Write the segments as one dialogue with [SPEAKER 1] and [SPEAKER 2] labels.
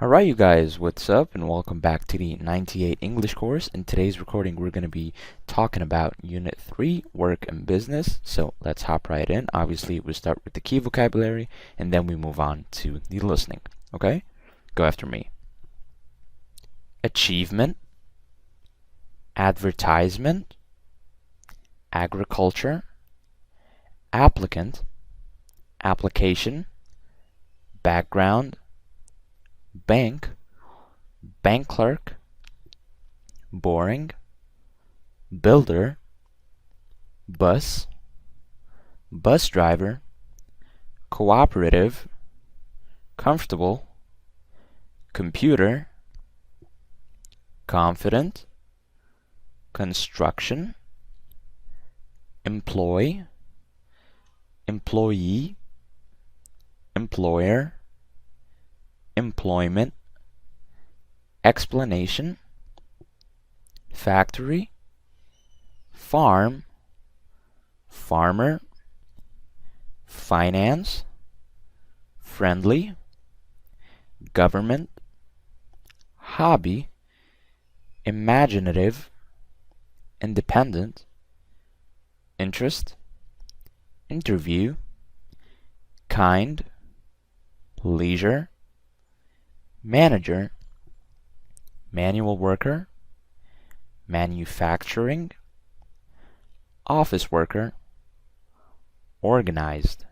[SPEAKER 1] Alright you guys, what's up and welcome back to the 98 English course. In today's recording we're going to be talking about Unit 3, Work and Business. So let's hop right in. Obviously we start with the key vocabulary and then we move on to the listening. Okay? Go after me. Achievement, advertisement, agriculture, applicant, application, background, bank, bank clerk, boring, builder, bus, bus driver, cooperative, comfortable, computer, confident, construction, employee, employee, employer, employment, explanation, factory, farm, farmer, finance, friendly, government, hobby, imaginative, independent, interest, interview, kind, leisure, manager, manual worker, manufacturing, office worker, organized,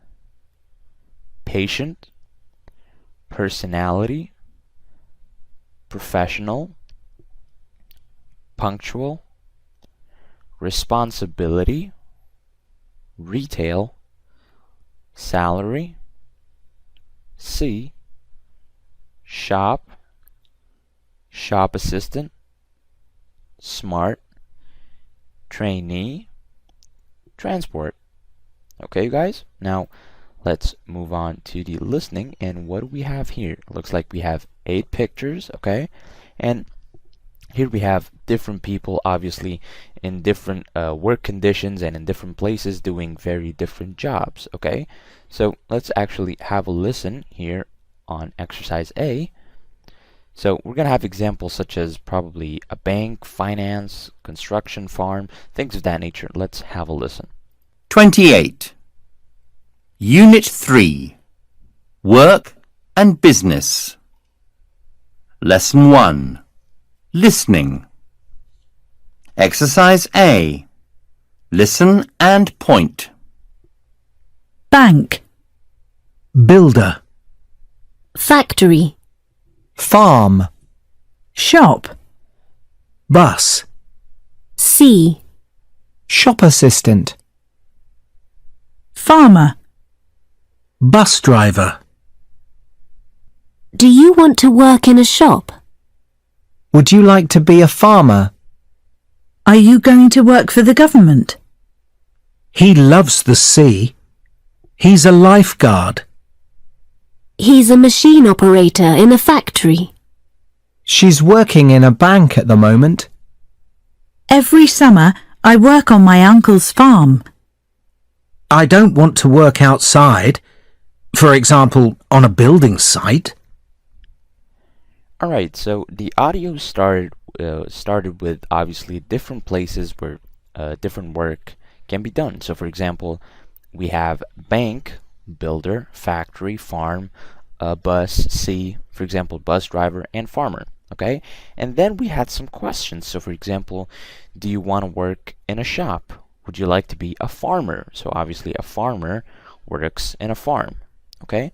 [SPEAKER 1] patient, personality, professional, punctual, responsibility, retail, salary, C, shop, shop assistant, smart, trainee, transport. Okay guys, now let's move on to the listening. And what do we have here? Looks like we have 8 pictures, okay? And here we have different people, obviously in different work conditions and in different places doing very different jobs, okay? So let's actually have a listen here on exercise A. So we're going to have examples such as probably a bank, finance, construction, farm, things of that nature. Let's have a listen.
[SPEAKER 2] 28. Unit 3. Work and Business. Lesson 1. Listening. Exercise A. Listen and point.
[SPEAKER 3] Bank,
[SPEAKER 4] builder,
[SPEAKER 3] factory,
[SPEAKER 4] farm,
[SPEAKER 3] shop,
[SPEAKER 4] bus,
[SPEAKER 3] sea,
[SPEAKER 4] shop assistant,
[SPEAKER 3] farmer.
[SPEAKER 4] bus driver.
[SPEAKER 3] Do you want to work in a shop?
[SPEAKER 4] Would you like to be a farmer?
[SPEAKER 3] Are you going to work for the government?
[SPEAKER 4] He loves the sea. He's a lifeguard.
[SPEAKER 3] He's a machine operator in a factory.
[SPEAKER 4] She's working in a bank at the moment.
[SPEAKER 3] Every summer I work on my uncle's farm.
[SPEAKER 4] I don't want to work outside, for example, on a building site.
[SPEAKER 1] Alright, so the audio started with obviously different places where different work can be done. So for example, we have bank, builder, factory, farm, bus, sea, for example, bus driver, and farmer. Okay? And then we had some questions. So for example, do you want to work in a shop? Would you like to be a farmer? So obviously a farmer works in a farm. Okay?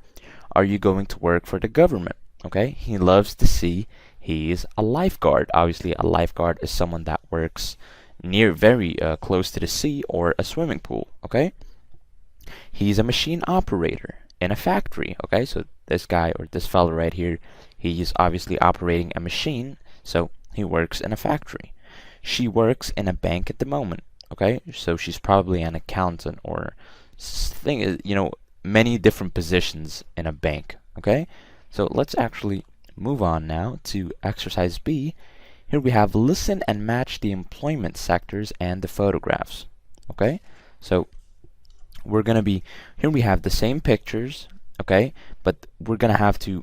[SPEAKER 1] Are you going to work for the government? Okay? He loves the sea. He's a lifeguard. Obviously a lifeguard is someone that works near very close to the sea or a swimming pool. Okay? He's a machine operator in a factory. Okay, so this guy or this fellow right here, he's obviously operating a machine, so he works in a factory. She works in a bank at the moment. Okay, so she's probably an accountant or many different positions in a bank. Okay, so let's actually move on now to exercise B. Here we have listen and match the employment sectors and the photographs. Okay, so we're gonna be here. We have the same pictures, okay, but we're gonna have to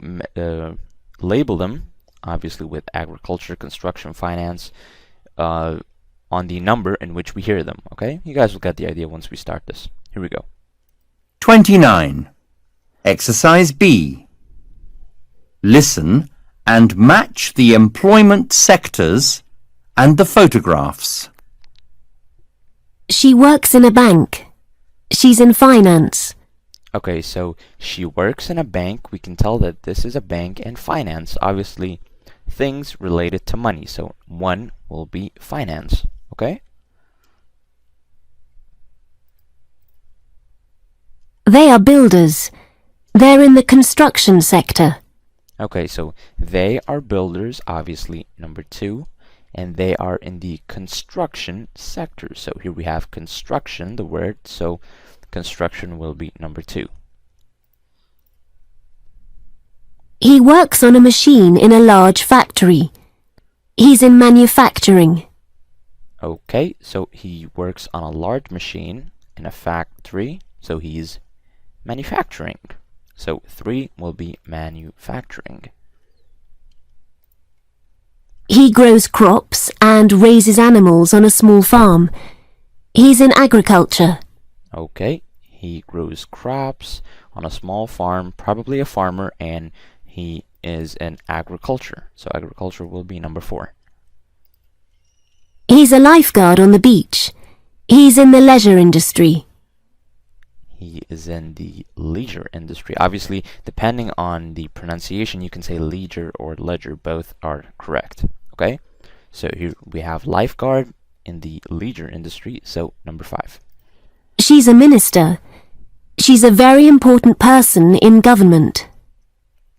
[SPEAKER 1] label them, obviously with agriculture, construction, finance, on the number in which we hear them, okay? You guys will get the idea once we start this. Here we go.
[SPEAKER 2] 29. Exercise B. Listen and match the employment sectors and the photographs.
[SPEAKER 5] She works in a bank. She's in finance.
[SPEAKER 1] Okay, so she works in a bank. We can tell that this is a bank and finance. Obviously, things related to money. So 1 will be finance, okay?
[SPEAKER 5] They are builders. They're in the construction sector.
[SPEAKER 1] Okay, so they are builders, obviously, number 2. And they are in the construction sector. So here we have construction, the word, so construction will be number 2.
[SPEAKER 5] He works on a machine in a large factory. He's in manufacturing.
[SPEAKER 1] Okay, so he works on a large machine in a factory, so he's manufacturing. So 3 will be manufacturing.
[SPEAKER 5] He grows crops and raises animals on a small farm. He's in agriculture.
[SPEAKER 1] Okay, he grows crops on a small farm, probably a farmer, and he is in agriculture. So agriculture will be number 4.
[SPEAKER 5] He's a lifeguard on the beach. He's in the leisure industry.
[SPEAKER 1] He is in the leisure industry. Obviously, depending on the pronunciation, you can say leisure or ledger. Both are correct. Okay? So here we have lifeguard in the leisure industry. So number 5.
[SPEAKER 5] She's a minister. She's a very important person in government.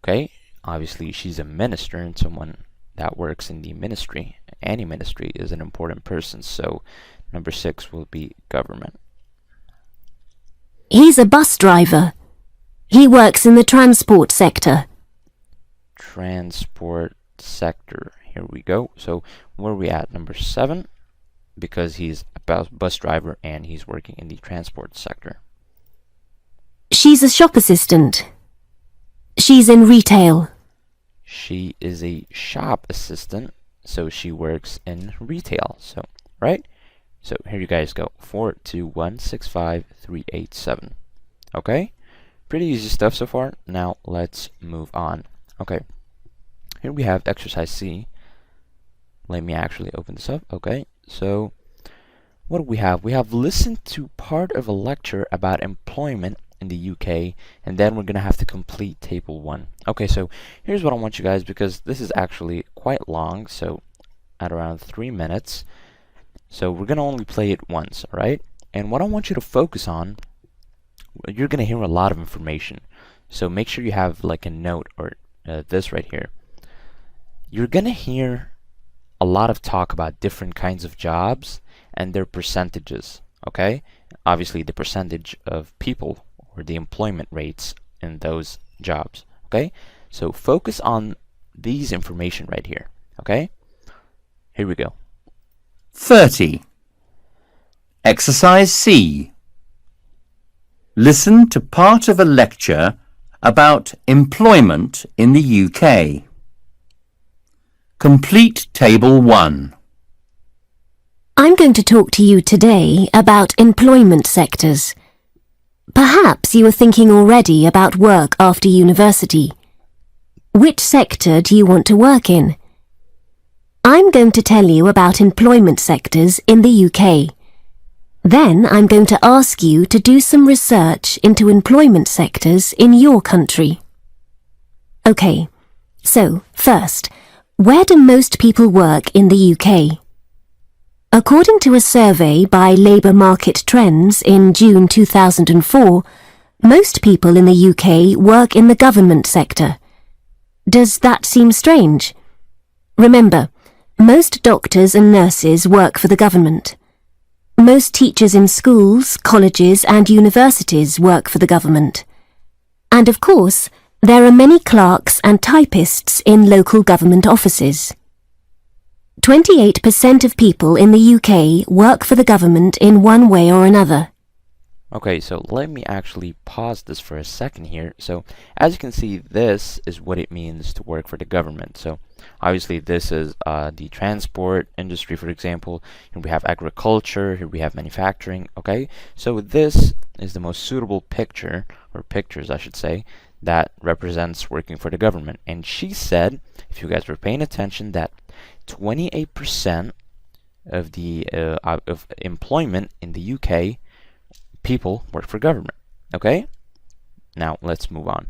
[SPEAKER 1] Okay? Obviously, she's a minister and someone that works in the ministry. Any ministry is an important person. So number 6 will be government.
[SPEAKER 5] He's a bus driver. He works in the transport sector.
[SPEAKER 1] Transport sector. Here we go. So where are we at? Number 7, because he's a bus driver and he's working in the transport sector.
[SPEAKER 5] She's a shop assistant. She's in retail.
[SPEAKER 1] She is a shop assistant, so she works in retail. So, right? So here you guys go. 4, 2, 1, 6, 5, 3, 8, 7. Okay? Pretty easy stuff so far. Now let's move on. Okay. Here we have exercise C. Let me actually open this up. Okay. So what do we have? We have listened to part of a lecture about employment in the UK, and then we're going to have to complete table 1. Okay, so here's what I want you guys, because this is actually quite long, so at around 3 minutes. So we're going to only play it once, alright? And what I want you to focus on, you're going to hear a lot of information. So make sure you have like a note or this right here. You're going to hear a lot of talk about different kinds of jobs and their percentages, okay? Obviously the percentage of people or the employment rates in those jobs, okay? So focus on these information right here, okay? Here we go.
[SPEAKER 2] 30. Exercise C. Listen to part of a lecture about employment in the UK. Complete Table 1.
[SPEAKER 5] I'm going to talk to you today about employment sectors. Perhaps you are thinking already about work after university. Which sector do you want to work in? I'm going to tell you about employment sectors in the UK. Then I'm going to ask you to do some research into employment sectors in your country. Okay, so first, where do most people work in the UK? According to a survey by Labour Market Trends in June 2004, most people in the UK work in the government sector. Does that seem strange? Remember, most doctors and nurses work for the government. Most teachers in schools, colleges and universities work for the government. And of course, there are many clerks and typists in local government offices. 28% of people in the UK work for the government in one way or another.
[SPEAKER 1] Okay, so let me actually pause this for a second here. So as you can see, this is what it means to work for the government. So obviously this is the transport industry, for example. Here we have agriculture, here we have manufacturing, okay? So this is the most suitable picture, or pictures I should say, that represents working for the government. And she said, if you guys were paying attention, that 28% of the of employment in the UK, people work for government. Okay? Now let's move on.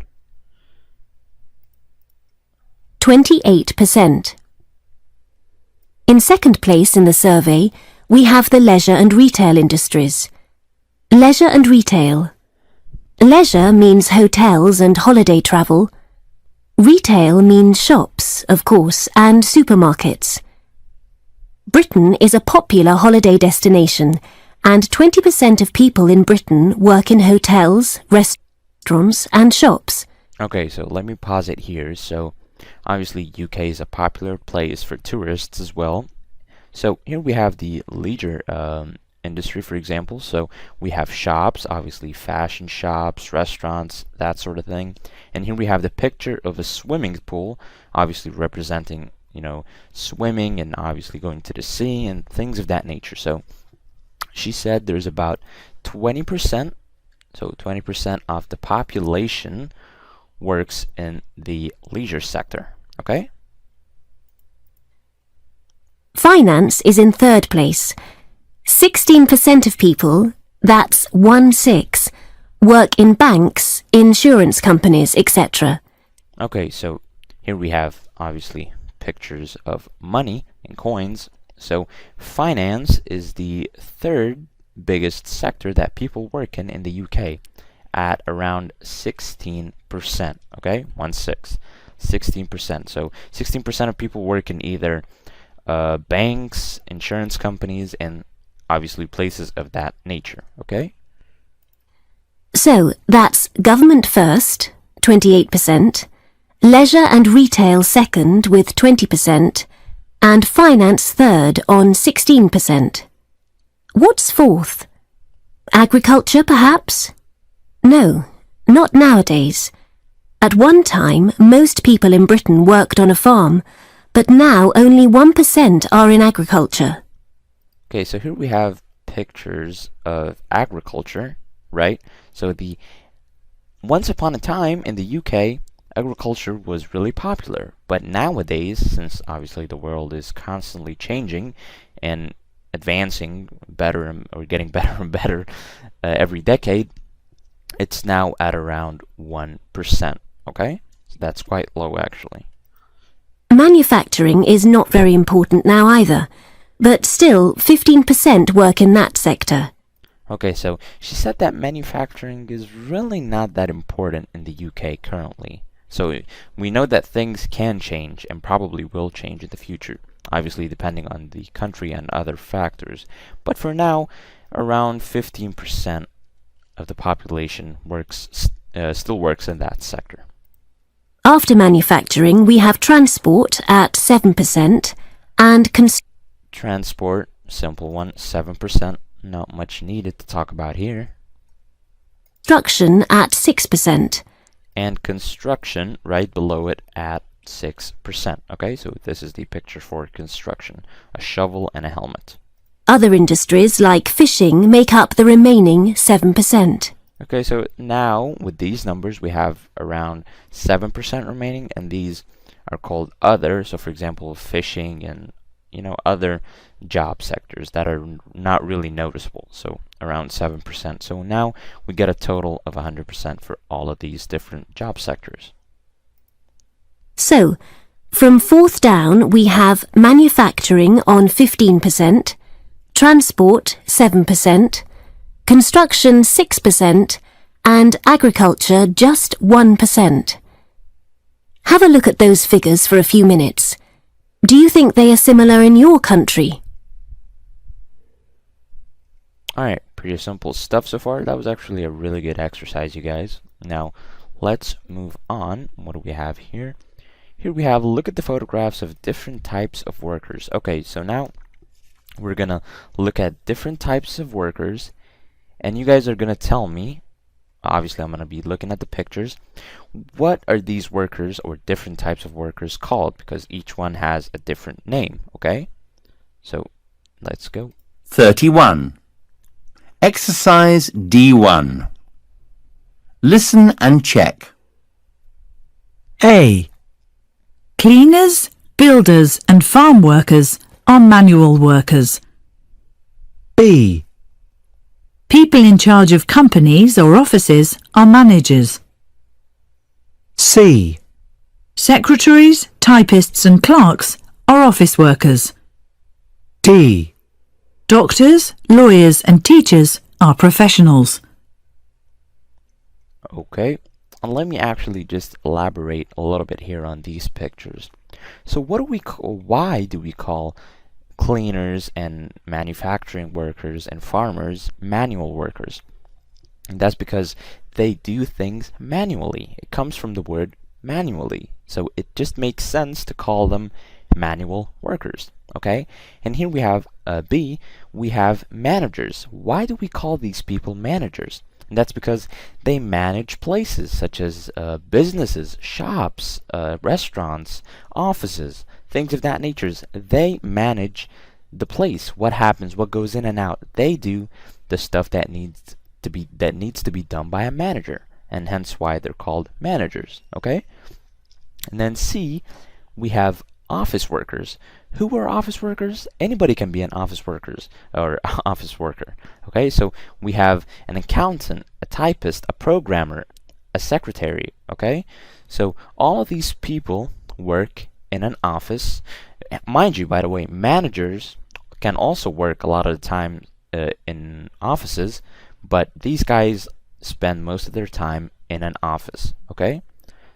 [SPEAKER 5] 28%. In second place in the survey, we have the leisure and retail industries. Leisure and retail. Leisure means hotels and holiday travel. Retail means shops, of course, and supermarkets. Britain is a popular holiday destination, and 20% of people in Britain work in hotels, restaurants, and shops.
[SPEAKER 1] Okay, so let me pause it here. So obviously UK is a popular place for tourists as well. So here we have the leisure industry, for example. So we have shops, obviously fashion shops, restaurants, that sort of thing. And here we have the picture of a swimming pool, obviously representing, you know, swimming and obviously going to the sea and things of that nature. So she said there's about 20%, so 20% of the population works in the leisure sector, okay?
[SPEAKER 5] Finance is in third place. 16% of people, that's 1/6, work in banks, insurance companies, etc.
[SPEAKER 1] Okay, so here we have obviously pictures of money and coins. So finance is the third biggest sector that people work in the UK at around 16%, okay? 1/6, 16%. So 16% of people work in either banks, insurance companies, and obviously places of that nature, okay?
[SPEAKER 5] So that's government first, 28%, leisure and retail second with 20%, and finance third on 16%. What's fourth? Agriculture, perhaps? No, not nowadays. At one time, most people in Britain worked on a farm, but now only 1% are in agriculture.
[SPEAKER 1] Okay, so here we have pictures of agriculture, right? So once upon a time in the UK, agriculture was really popular, but nowadays, since obviously the world is constantly changing and advancing better or getting better and better every decade, it's now at around 1%, okay? So that's quite low actually.
[SPEAKER 5] Manufacturing is not very important now either, but still 15% work in that sector.
[SPEAKER 1] Okay, so she said that manufacturing is really not that important in the UK currently. So we know that things can change and probably will change in the future, obviously depending on the country and other factors. But for now, around 15% of the population still works in that sector.
[SPEAKER 5] After manufacturing, we have transport at 7% and
[SPEAKER 1] Transport, simple one, 7%. Not much needed to talk about here.
[SPEAKER 5] construction at 6%.
[SPEAKER 1] And construction right below it at 6%. Okay, so this is the picture for construction, a shovel and a helmet.
[SPEAKER 5] Other industries like fishing make up the remaining 7%.
[SPEAKER 1] Okay, so now with these numbers we have around 7% remaining, and these are called other. So for example, fishing and other job sectors that are not really noticeable, so around 7%. So now we get a total of 100% for all of these different job sectors.
[SPEAKER 5] So, from fourth down we have manufacturing on 15%, transport 7%, construction 6%, and agriculture just 1%. Have a look at those figures for a few minutes. Do you think they are similar in your country?
[SPEAKER 1] Alright, pretty simple stuff so far. That was actually a really good exercise, you guys. Now, let's move on. What do we have here? Here we have, look at the photographs of different types of workers. Okay, so now we're gonna look at different types of workers And you guys are going to tell me, obviously I'm going to be looking at the pictures, what are these workers or different types of workers called, because each one has a different name, okay? So let's go.
[SPEAKER 2] 31. Exercise D1. Listen and check.
[SPEAKER 3] A. Cleaners, builders and farm workers are manual workers.
[SPEAKER 4] B.
[SPEAKER 3] People in charge of companies or offices are managers.
[SPEAKER 4] C.
[SPEAKER 3] Secretaries, typists and clerks are office workers.
[SPEAKER 4] D.
[SPEAKER 3] Doctors, lawyers and teachers are professionals.
[SPEAKER 1] Okay, and let me actually just elaborate a little bit here on these pictures. So why do we call cleaners and manufacturing workers and farmers manual workers? And that's because they do things manually. It comes from the word manually. So it just makes sense to call them manual workers. Okay? And here we have B, we have managers. Why do we call these people managers? And that's because they manage places such as businesses, shops, restaurants, offices, things of that nature. They manage the place, what happens, what goes in and out. They do the stuff that needs to be done by a manager, and hence why they're called managers. Okay? And then C, we have office workers. Who are office workers? Anybody can be an office workers or office worker. Okay, so we have an accountant, a typist, a programmer, a secretary. Okay, so all of these people work in an office. Mind you, by the way, managers can also work a lot of the time in offices, but these guys spend most of their time in an office. Okay,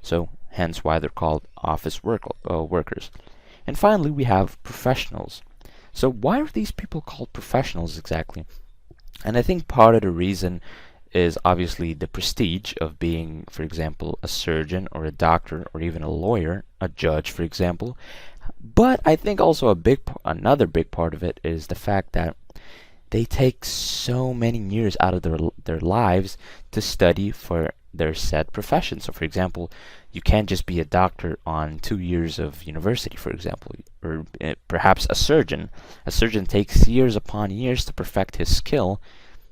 [SPEAKER 1] so hence why they're called office workers. And finally, we have professionals. So why are these people called professionals exactly? And I think part of the reason is obviously the prestige of being, for example, a surgeon or a doctor or even a lawyer, a judge, for example. But I think also another big part of it is the fact that they take so many years out of their lives to study for their said profession. So for example, you can't just be a doctor on 2 years of university, for example, or perhaps a surgeon. A surgeon takes years upon years to perfect his skill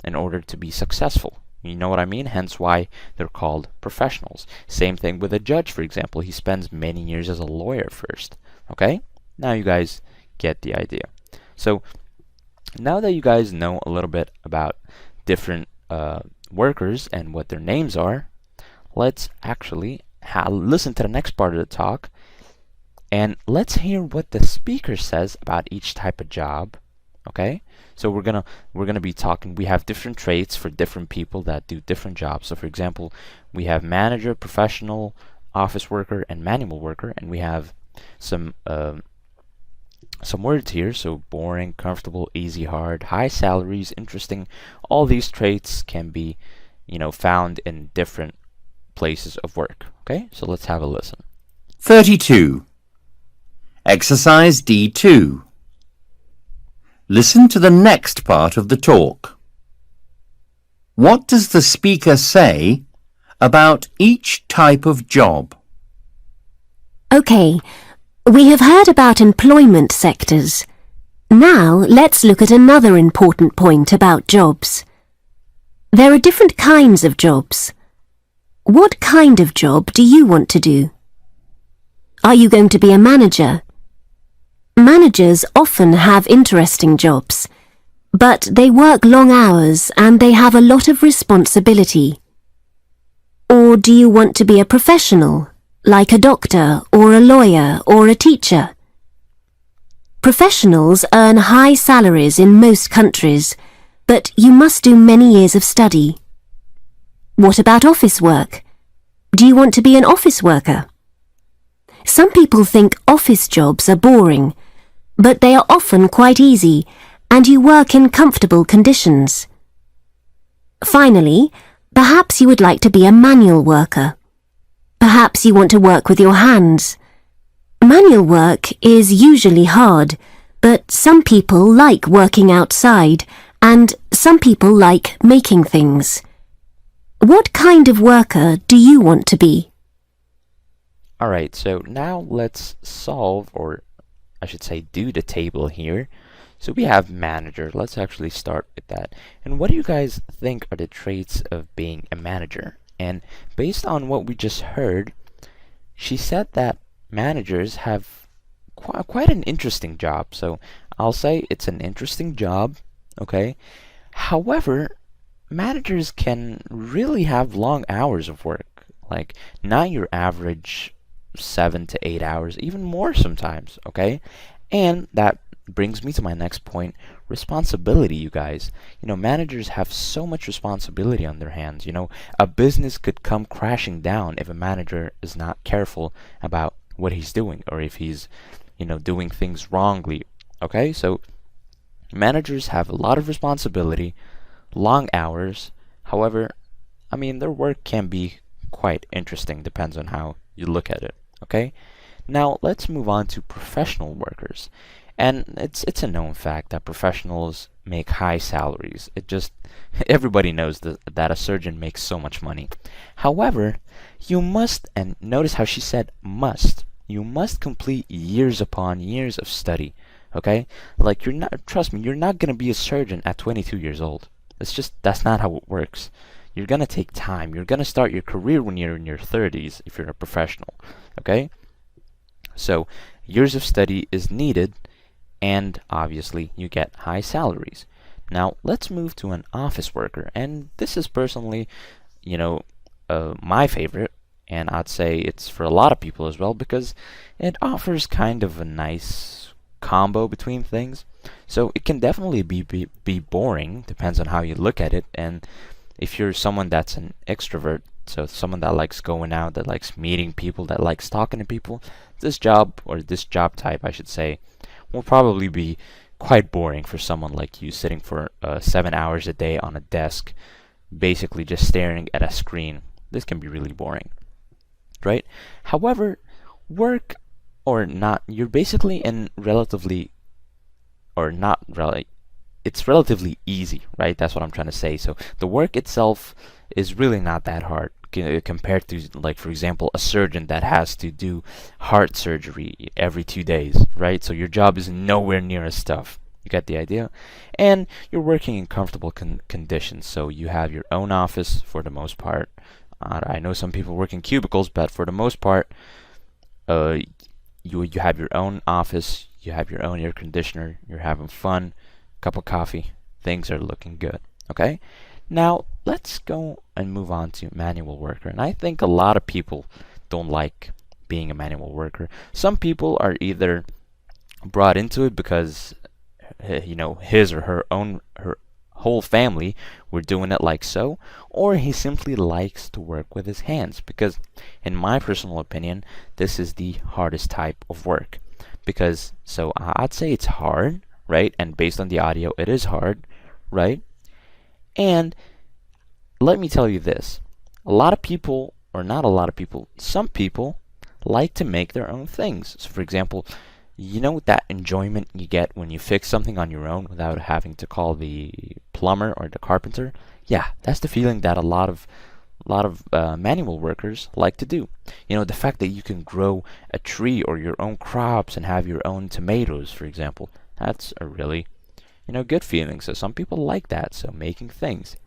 [SPEAKER 1] in order to be successful. You know what I mean? Hence why they're called professionals. Same thing with a judge, for example. He spends many years as a lawyer first. Okay? Now you guys get the idea. So now that you guys know a little bit about different workers and what their names are, let's actually listen to the next part of the talk, and let's hear what the speaker says about each type of job. Okay, so we're gonna be talking. We have different traits for different people that do different jobs. So for example, we have manager, professional, office worker, and manual worker, and we have some words here. So boring, comfortable, easy, hard, high salaries, interesting. All these traits can be, found in different places of work. Okay, so let's have a listen.
[SPEAKER 2] 32. Exercise D2. Listen to the next part of the talk. What does the speaker say about each type of job?
[SPEAKER 5] Okay, we have heard about employment sectors. Now let's look at another important point about jobs. There are different kinds of jobs. What kind of job do you want to do? Are you going to be a manager? Managers often have interesting jobs, but they work long hours and they have a lot of responsibility. Or do you want to be a professional, like a doctor or a lawyer or a teacher? Professionals earn high salaries in most countries, but you must do many years of study. What about office work? Do you want to be an office worker? Some people think office jobs are boring, but they are often quite easy, and you work in comfortable conditions. Finally, perhaps you would like to be a manual worker. Perhaps you want to work with your hands. Manual work is usually hard, but some people like working outside, and Some people like making things. What kind of worker do you want to be?
[SPEAKER 1] Alright, so now let's solve, or I should say do the table here. So we have manager. Let's actually start with that. And what do you guys think are the traits of being a manager? And based on what we just heard, she said that managers have quite an interesting job. So I'll say it's an interesting job, okay? However, managers can really have long hours of work, like not your average 7 to 8 hours, even more sometimes, okay? And that brings me to my next point, responsibility, you guys. Managers have so much responsibility on their hands. A business could come crashing down if a manager is not careful about what he's doing, or if he's, doing things wrongly, okay? So managers have a lot of responsibility, long hours. However, their work can be quite interesting, depends on how you look at it, okay? Now, let's move on to professional workers. And it's a known fact that professionals make high salaries. Everybody knows that a surgeon makes so much money. However, you must, and notice how she said must, you must complete years upon years of study, okay? Like, trust me, you're not gonna be a surgeon at 22 years old. That's not how it works. You're gonna take time. You're gonna start your career when you're in your 30s if you're a professional, okay? So, years of study is needed, and obviously you get high salaries. Now let's move to an office worker, and this is personally, my favorite, and I'd say it's for a lot of people as well, because it offers kind of a nice combo between things. So it can definitely be boring, depends on how you look at it, and if you're someone that's an extrovert, so someone that likes going out, that likes meeting people, that likes talking to people, this job, or this job type I should say, will probably be quite boring for someone like you, sitting for 7 hours a day on a desk, basically just staring at a screen. This can be really boring, right? However, work or not, you're basically in relatively, or not really, it's relatively easy, right? That's what I'm trying to say. So the work itself is really not that hard compared to, like, for example, a surgeon that has to do heart surgery every 2 days, right? So your job is nowhere near as tough. You get the idea? And you're working in comfortable conditions. So you have your own office for the most part. I know some people work in cubicles, but for the most part, you have your own office, you have your own air conditioner, you're having fun, cup of coffee, things are looking good, okay? Now, let's go and move on to manual worker. And I think a lot of people don't like being a manual worker. Some people are either brought into it because, his or her whole family were doing it like so, or he simply likes to work with his hands, because in my personal opinion, this is the hardest type of work. Because, so I'd say it's hard, right? And based on the audio, it is hard, right? And let me tell you this, a lot of people, or not a lot of people, some people like to make their own things. So for example, that enjoyment you get when you fix something on your own without having to call the plumber or the carpenter? Yeah, that's the feeling that a lot of manual workers like to do. The fact that you can grow a tree or your own crops and have your own tomatoes, for example, that's a really good feeling. So some people like that, so making things.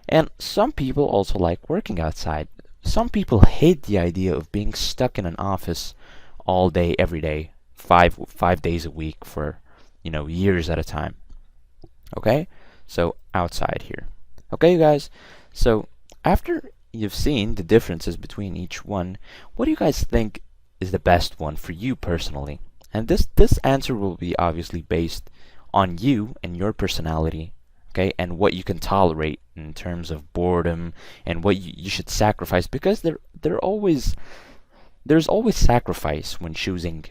[SPEAKER 1] And some people also like working outside. Some people hate the idea of being stuck in an office all day, every day, five days a week for, years at a time. Okay? So outside here. Okay, you guys? So after you've seen the differences between each one, what do you guys think is the best one for you personally? And this answer will be obviously based on you and your personality, okay, and what you can tolerate in terms of boredom, and what you should sacrifice, because there's always sacrifice when choosing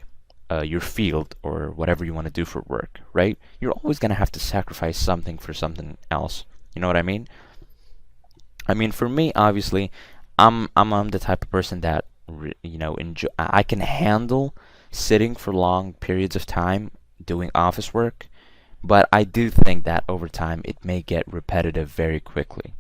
[SPEAKER 1] your field or whatever you want to do for work, right? You're always gonna have to sacrifice something for something else. You know what I mean? For me, obviously, I'm the type of person that enjoy. I can handle sitting for long periods of time doing office work, but I do think that over time it may get repetitive very quickly.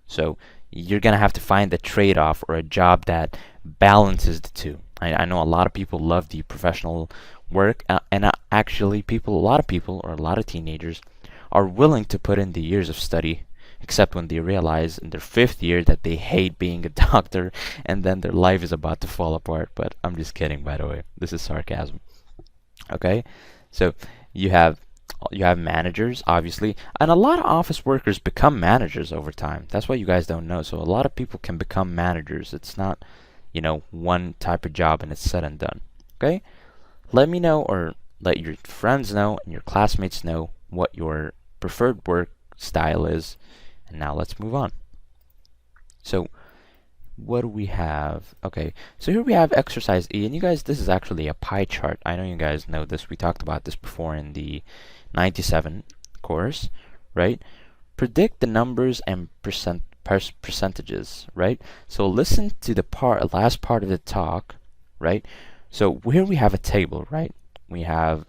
[SPEAKER 1] So you're gonna have to find a trade-off or a job that balances the two. I know a lot of people love the professional work, and actually a lot of people or a lot of teenagers are willing to put in the years of study, except when they realize in their 5th year that they hate being a doctor, and then their life is about to fall apart. But I'm just kidding, by the way. This is sarcasm. Okay, so you have managers, obviously, and a lot of office workers become managers over time. That's what you guys don't know. So a lot of people can become managers. It's not, one type of job and it's said and done. Okay, let me know, or let your friends know and your classmates know what your preferred work style is. And now let's move on. So what do we have? Okay, so here we have exercise E, and you guys, this is actually a pie chart. I know you guys know this. We talked about this before in the 97 course, right? Predict the numbers and percentages, right? So listen to the last part of the talk, right? So here we have a table, right? We have,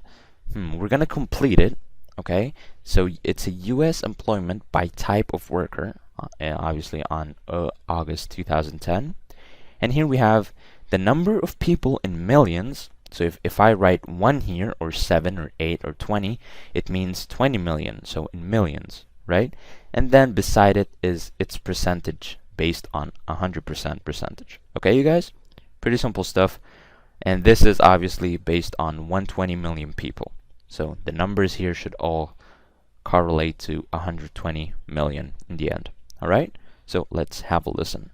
[SPEAKER 1] we're gonna complete it, okay? So it's a U.S. employment by type of worker, obviously on August 2010. And here we have the number of people in millions. So if I write 1 here, or 7 or 8 or 20, it means 20 million, so in millions, right? And then beside it is its percentage based on 100% percentage. Okay, you guys? Pretty simple stuff. And this is obviously based on 120 million people. So the numbers here should all correlate to 120 million in the end. All right? So let's have a listen.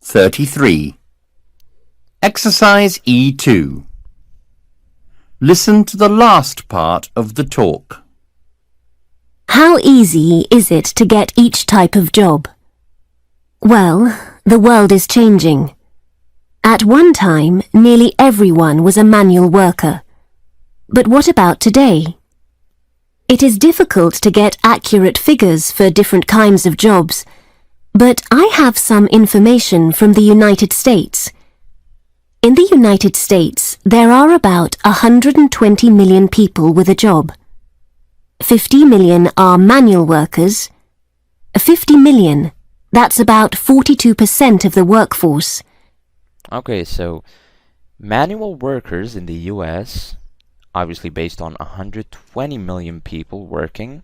[SPEAKER 2] 33. Exercise E2. Listen to the last part of the talk.
[SPEAKER 5] How easy is it to get each type of job? Well, the world is changing. At one time, nearly everyone was a manual worker. But what about today? It is difficult to get accurate figures for different kinds of jobs, but I have some information from the United States. In the United States, there are about 120 million people with a job. 50 million are manual workers. 50 million, that's about 42% of the workforce.
[SPEAKER 1] Okay, so manual workers in the US, obviously based on 120 million people working,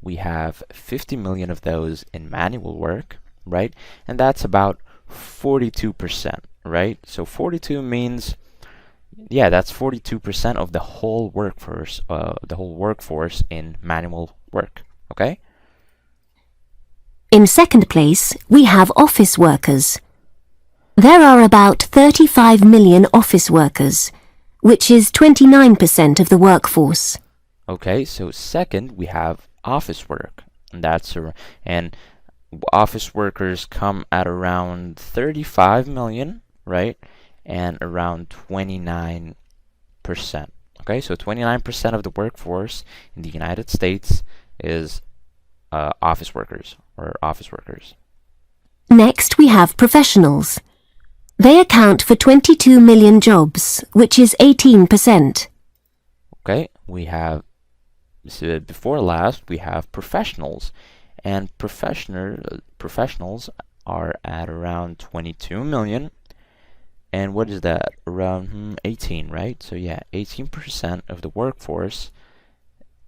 [SPEAKER 1] we have 50 million of those in manual work, right? And that's about 42%, right? So 42 means, yeah, that's 42% of the whole workforce in manual work, okay?
[SPEAKER 5] In second place, we have office workers. There are about 35 million office workers, which is 29% of the workforce.
[SPEAKER 1] Okay, so second we have office work, and office workers come at around 35 million, right? And around 29%. Okay, so 29% of the workforce in the United States is office workers or office workers.
[SPEAKER 5] Next, we have professionals. They account for 22 million jobs, which is 18%.
[SPEAKER 1] Okay, we have, so before last, we have professionals. And professionals are at around 22 million. And what is that? Around 18, right? So yeah, 18% of the workforce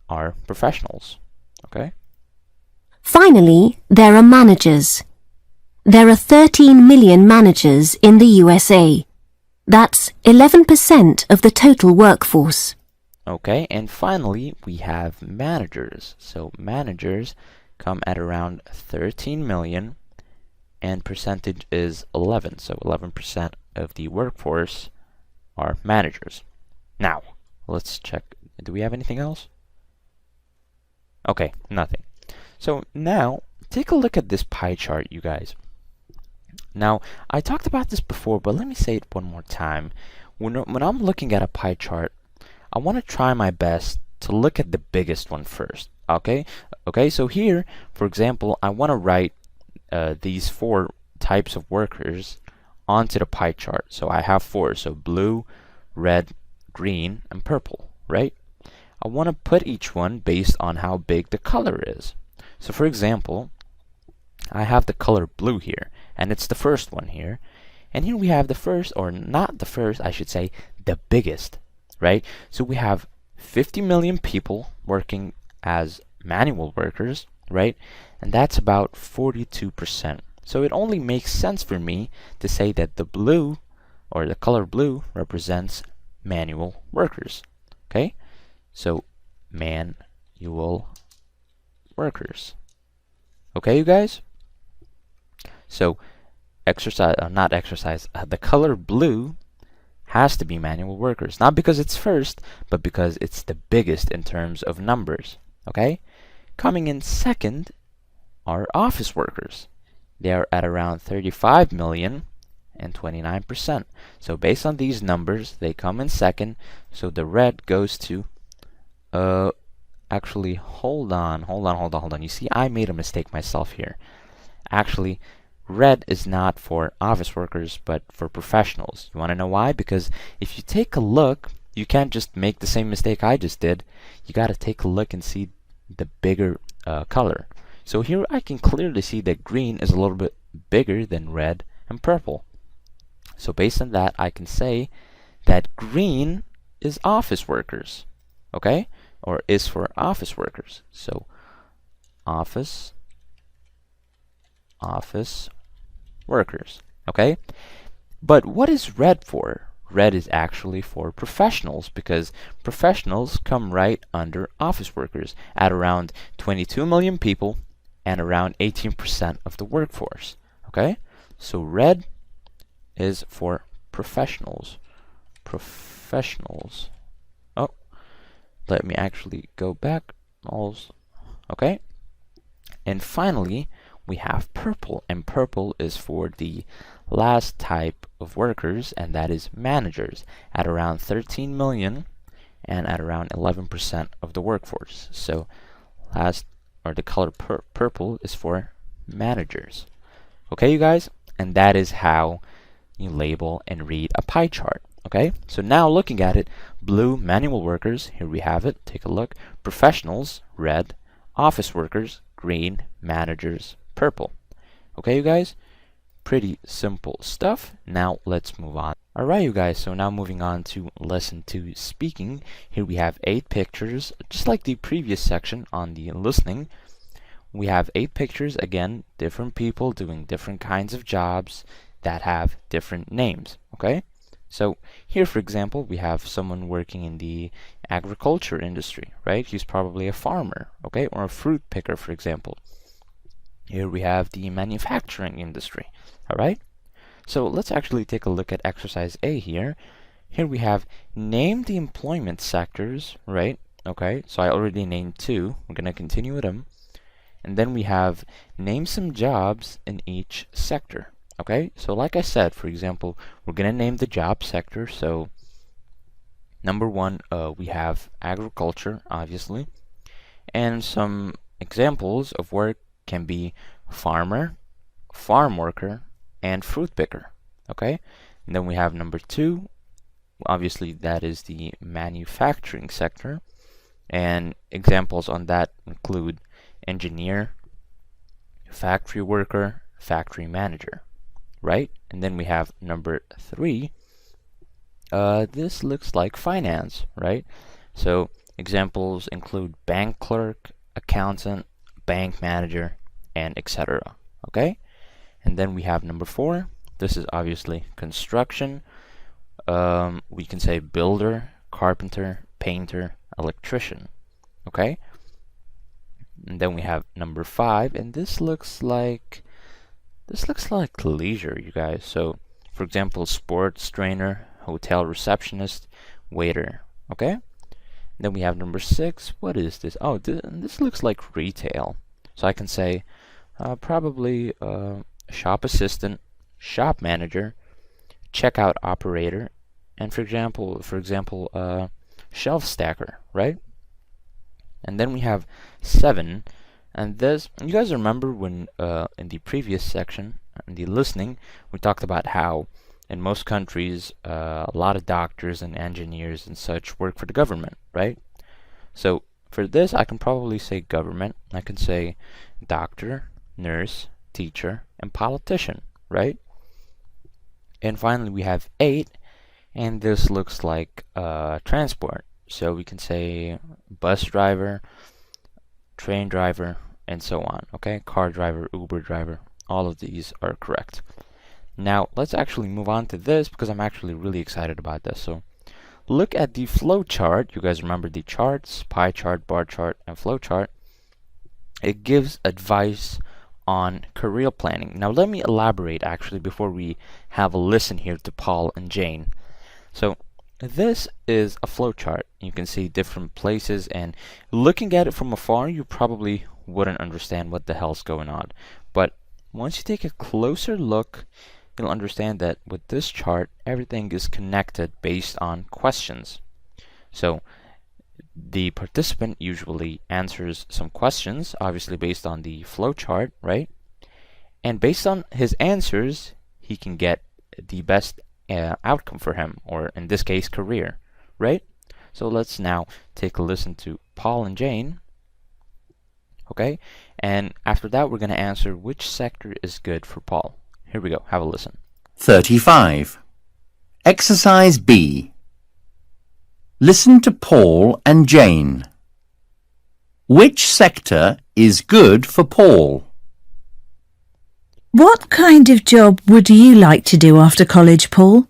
[SPEAKER 1] are professionals. Okay?
[SPEAKER 5] Finally, there are managers. There are 13 million managers in the USA. That's 11% of the total workforce.
[SPEAKER 1] Okay, and finally, we have managers. So managers come at around 13 million, and percentage is 11. So 11% of the workforce are managers. Now, let's check. Do we have anything else? Okay, nothing. So now, take a look at this pie chart, you guys. Now, I talked about this before, but let me say it one more time. When I'm looking at a pie chart, I want to try my best to look at the biggest one first. Okay? Okay, so here, for example, I want to write these 4 types of workers onto the pie chart. So I have 4, so blue, red, green, and purple, right? I want to put each one based on how big the color is. So for example, I have the color blue here, and it's the first one here. And here we have the first, or not the first, I should say, the biggest, right? So we have 50 million people working as manual workers, right? And that's about 42%. So it only makes sense for me to say that the blue, or the color blue, represents manual workers. Okay? So manual workers. Okay, you guys? So the color blue has to be manual workers. Not because it's first, but because it's the biggest in terms of numbers. Okay? Coming in second are office workers. They are at around 35 million and 29%. So based on these numbers, they come in second. So the red goes to actually, hold on. You see, I made a mistake myself here. Actually, red is not for office workers, but for professionals. You want to know why? Because if you take a look, you can't just make the same mistake I just did. You got to take a look and see the bigger color. So here I can clearly see that green is a little bit bigger than red and purple. So based on that, I can say that green is office workers. Okay? Or is for office workers. So office workers. Okay? But what is red for? Red is actually for professionals, because professionals come right under office workers at around 22 million people and around 18% of the workforce. Okay? So red is for professionals. Professionals. Oh, let me actually go back. Okay? And finally, we have purple, and purple is for the last type of workers, and that is managers, at around 13 million and at around 11% of the workforce. So the color purple is for managers. Okay, you guys? And that is how you label and read a pie chart. Okay, so now looking at it, blue, manual workers, here we have it, take a look. Professionals, red. Office workers, green. Managers, purple. Okay, you guys? Pretty simple stuff. Now let's move on. Alright, you guys, so now moving on to lesson 2, speaking. Here we have 8 pictures, just like the previous section on the listening. We have 8 pictures, again, different people doing different kinds of jobs that have different names. Okay? So here, for example, we have someone working in the agriculture industry, right? He's probably a farmer, okay? Or a fruit picker, for example. Here we have the manufacturing industry, all right? So let's actually take a look at exercise A here. Here we have name the employment sectors, right? Okay, so I already named 2. We're going to continue with them. And then we have name some jobs in each sector. Okay, so like I said, for example, we're going to name the job sector. So number 1, we have agriculture, obviously. And some examples of work can be farmer, farm worker, and fruit picker. Okay, and then we have number 2. Obviously, that is the manufacturing sector. And examples on that include engineer, factory worker, factory manager. Right? And then we have number 3. This looks like finance, right? So examples include bank clerk, accountant, bank manager, and etc. Okay? And then we have number 4. This is obviously construction. We can say builder, carpenter, painter, electrician. Okay? And then we have number 5, and this looks like leisure, you guys. So, for example, sports trainer, hotel receptionist, waiter. Okay? And then we have number 6. What is this? Oh, this looks like retail. So I can say probably shop assistant, shop manager, checkout operator, and for example, shelf stacker, right? And then we have 7. And this, you guys remember when in the previous section, in the listening, we talked about how in most countries a lot of doctors and engineers and such work for the government, right? So for this, I can probably say government. I can say doctor, nurse, teacher, and politician, right? And finally, we have 8, and this looks like transport. So we can say bus driver, train driver, and so on, okay? Car driver, Uber driver, all of these are correct. Now, let's actually move on to this because I'm actually really excited about this. So look at the flow chart. You guys remember the charts, pie chart, bar chart, and flow chart. It gives advice on career planning. Now let me elaborate actually before we have a listen here to Paul and Jane. So this is a flow chart. You can see different places, and looking at it from afar you probably wouldn't understand what the hell's going on. But once you take a closer look, you'll understand that with this chart everything is connected based on questions. So the participant usually answers some questions, obviously based on the flow chart, right? And based on his answers, he can get the best outcome for him, or in this case, career, right? So let's now take a listen to Paul and Jane, okay? And after that, we're going to answer which sector is good for Paul. Here we go. Have a listen.
[SPEAKER 2] 35. Exercise B. Listen to Paul and Jane. Which sector is good for Paul?
[SPEAKER 3] What kind of job would you like to do after college, Paul?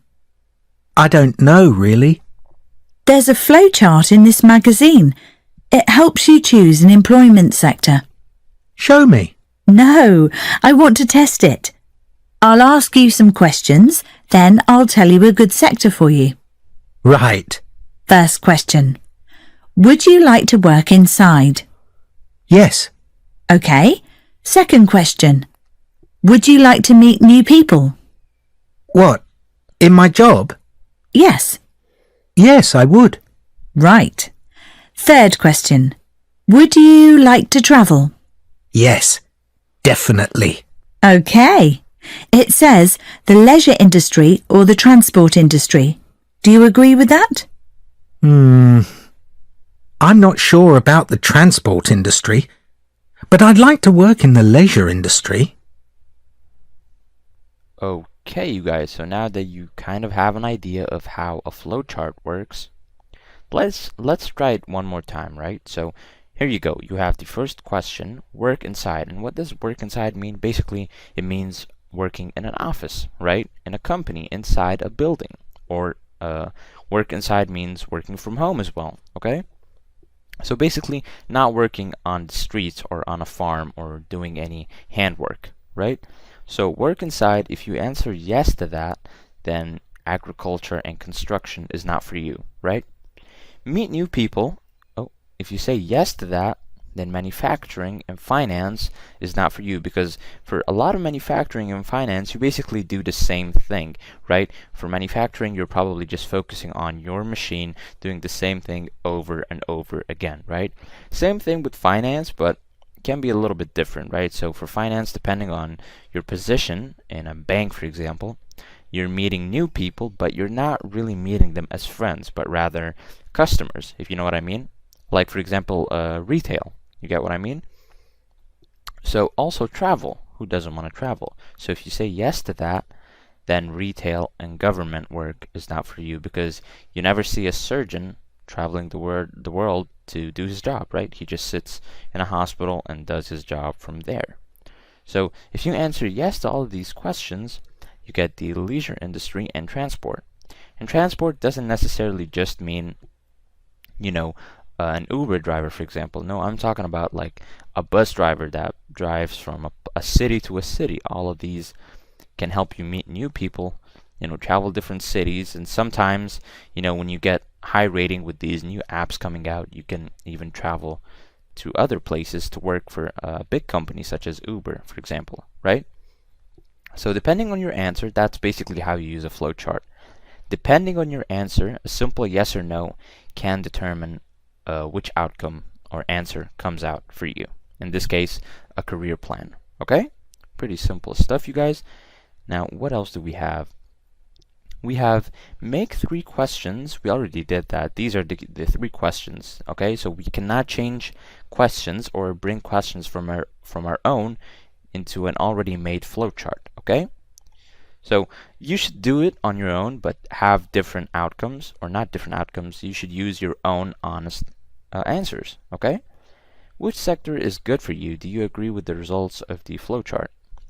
[SPEAKER 4] I don't know, really.
[SPEAKER 3] There's a flowchart in this magazine. It helps you choose an employment sector.
[SPEAKER 4] Show me.
[SPEAKER 3] No, I want to test it. I'll ask you some questions, then I'll tell you a good sector for you.
[SPEAKER 4] Right.
[SPEAKER 3] First question. Would you like to work inside?
[SPEAKER 4] Yes.
[SPEAKER 3] Okay. Second question. Would you like to meet new people?
[SPEAKER 4] What? In my job?
[SPEAKER 3] Yes.
[SPEAKER 4] Yes, I would.
[SPEAKER 3] Right. Third question. Would you like to travel?
[SPEAKER 4] Yes. Definitely.
[SPEAKER 3] Okay. It says the leisure industry or the transport industry. Do you agree with that?
[SPEAKER 4] I'm not sure about the transport industry, but I'd like to work in the leisure industry.
[SPEAKER 1] Okay, you guys, so now that you kind of have an idea of how a flowchart works, let's try it one more time, right? So here you go. You have the first question, work inside. And what does work inside mean? Basically, it means working in an office, right? In a company, inside a building. Or work inside means working from home as well, okay? So basically, not working on the streets or on a farm or doing any handwork, right? So work inside, if you answer yes to that, then agriculture and construction is not for you, right? Meet new people. Oh, if you say yes to that, then manufacturing and finance is not for you, because for a lot of manufacturing and finance, you basically do the same thing, right? For manufacturing, you're probably just focusing on your machine, doing the same thing over and over again, right? Same thing with finance, but can be a little bit different, right? So for finance, depending on your position in a bank, for example, you're meeting new people, but you're not really meeting them as friends, but rather customers, if you know what I mean. Like, for example, retail. You get what I mean? So also travel. Who doesn't want to travel? So if you say yes to that, then retail and government work is not for you, because you never see a surgeon traveling the world to do his job, right? He just sits in a hospital and does his job from there. So if you answer yes to all of these questions, you get the leisure industry and transport. And transport doesn't necessarily just mean, you know, an Uber driver, for example. No, I'm talking about like a bus driver that drives from a city to a city. All of these can help you meet new people, you know, travel different cities. And sometimes, you know, when you get high rating with these new apps coming out, you can even travel to other places to work for a big company such as Uber, for example, right? So depending on your answer, that's basically how you use a flowchart. Depending on your answer, a simple yes or no can determine which outcome or answer comes out for you. In this case, a career plan. Okay? Pretty simple stuff, you guys. Now, what else do we have? we have make 3 questions. We already did that. These are the 3 questions, okay? So we cannot change questions or bring questions from our own into an already made flowchart, okay? So you should do it on your own, but have different outcomes, or not different outcomes. You should use your own honest answers, okay? Which sector is good for you? Do you agree with the results of the flowchart?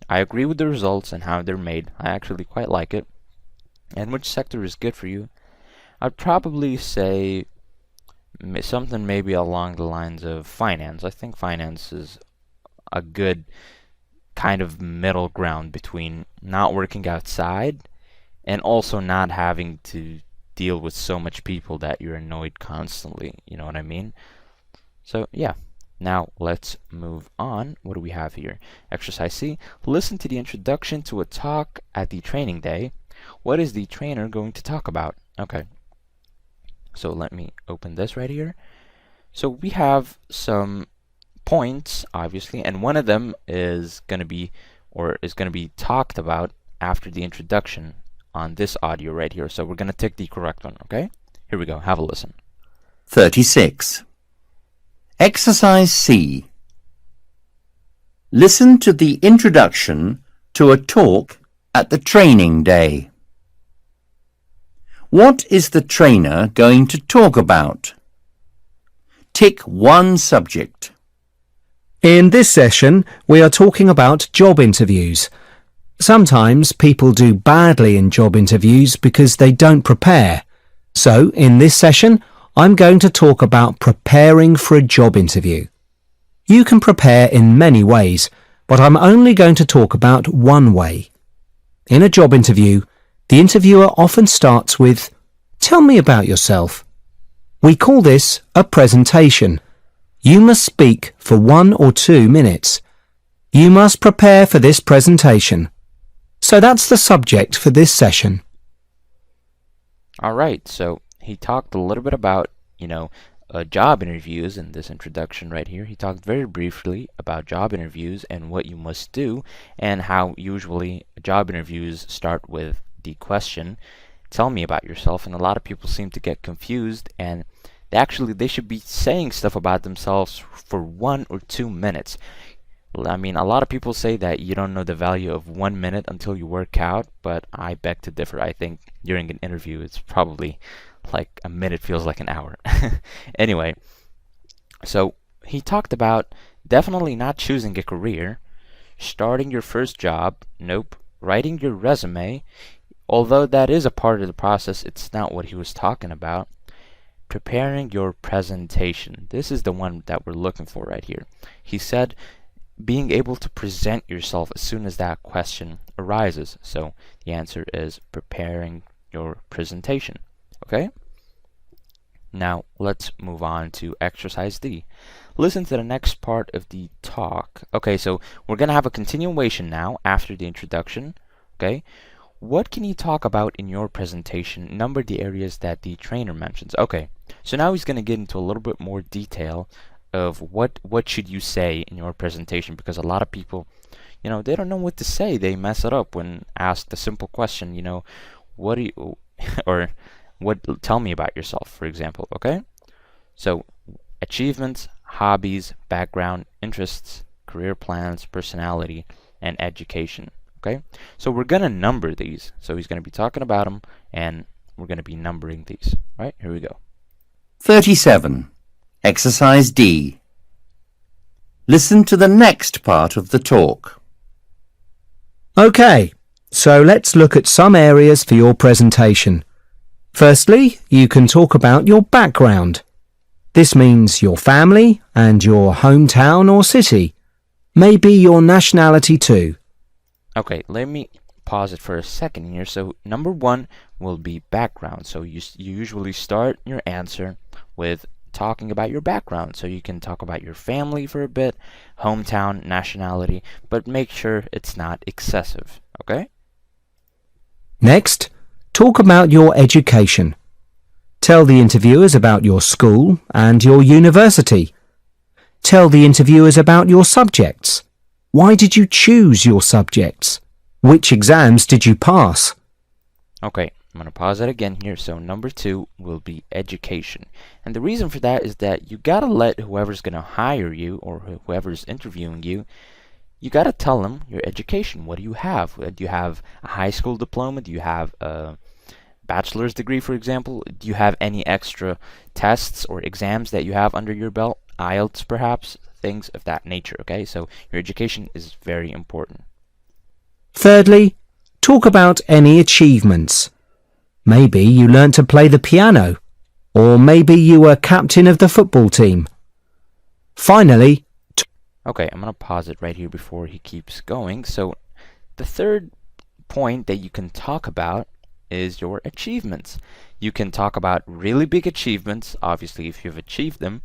[SPEAKER 1] I agree with the results and how they're made. I actually quite like it. And which sector is good for you? I'd probably say something maybe along the lines of finance. I think finance is a good kind of middle ground between not working outside and also not having to deal with so much people that you're annoyed constantly. You know what I mean? So yeah. Now let's move on. What do we have here? Exercise C. Listen to the introduction to a talk at the training day. What is the trainer going to talk about? Okay. So let me open this right here. So we have some points, obviously, and one of them is going to be talked about after the introduction on this audio right here. So we're going to take the correct one, okay? Here we go. Have a listen.
[SPEAKER 2] 36. Exercise C. Listen to the introduction to a talk at the training day. What is the trainer going to talk about? Tick one subject.
[SPEAKER 4] In this session, we are talking about job interviews. Sometimes people do badly in job interviews because they don't prepare. So, in this session, I'm going to talk about preparing for a job interview. You can prepare in many ways, but I'm only going to talk about one way. In a job interview, the interviewer often starts with, "Tell me about yourself." We call this a presentation. You must speak for 1 or 2 minutes. You must prepare for this presentation. So that's the subject for this session.
[SPEAKER 1] Alright, so he talked a little bit about, job interviews in this introduction right here. He talked very briefly about job interviews and what you must do, and how usually job interviews start with the question, "Tell me about yourself," and a lot of people seem to get confused, and they should be saying stuff about themselves for 1 or 2 minutes. I mean, a lot of people say that you don't know the value of 1 minute until you work out, but I beg to differ. I think during an interview, it's probably like a minute feels like an hour. Anyway, so he talked about definitely not choosing a career, starting your first job, nope, writing your resume, although that is a part of the process, it's not what he was talking about. Preparing your presentation. This is the one that we're looking for right here. He said being able to present yourself as soon as that question arises. So the answer is preparing your presentation. Okay? Now let's move on to exercise D. Listen to the next part of the talk. Okay, so we're going to have a continuation now after the introduction. Okay? What can you talk about in your presentation? Number the areas that the trainer mentions. Okay, so now he's going to get into a little bit more detail of what should you say in your presentation, because a lot of people, they don't know what to say. They mess it up when asked a simple question, what do you, or tell me about yourself, for example, okay? So, achievements, hobbies, background, interests, career plans, personality, and education. Okay, so we're gonna number these. So he's gonna be talking about them, and we're gonna be numbering these. Right, here we go.
[SPEAKER 2] 37. Exercise D. Listen to the next part of the talk.
[SPEAKER 4] Okay, so let's look at some areas for your presentation. Firstly, you can talk about your background. This means your family and your hometown or city. Maybe your nationality too.
[SPEAKER 1] Okay, let me pause it for a second here. So number 1 will be background. So you usually start your answer with talking about your background. So you can talk about your family for a bit, hometown, nationality, but make sure it's not excessive. Okay?
[SPEAKER 4] Next, talk about your education. Tell the interviewers about your school and your university. Tell the interviewers about your subjects. Why did you choose your subjects? Which exams did you pass?
[SPEAKER 1] Okay, I'm going to pause it again here. So number 2 will be education. And the reason for that is that you got to let whoever's going to hire you or whoever's interviewing you, you got to tell them your education. What do you have? Do you have a high school diploma? Do you have a bachelor's degree, for example? Do you have any extra tests or exams that you have under your belt? IELTS, perhaps? Things of that nature, okay? So your education is very important.
[SPEAKER 4] Thirdly, talk about any achievements. Maybe you learnt to play the piano, or maybe you were captain of the football team. Finally,
[SPEAKER 1] okay, I'm going to pause it right here before he keeps going. So the third point that you can talk about is your achievements. You can talk about really big achievements, obviously if you've achieved them,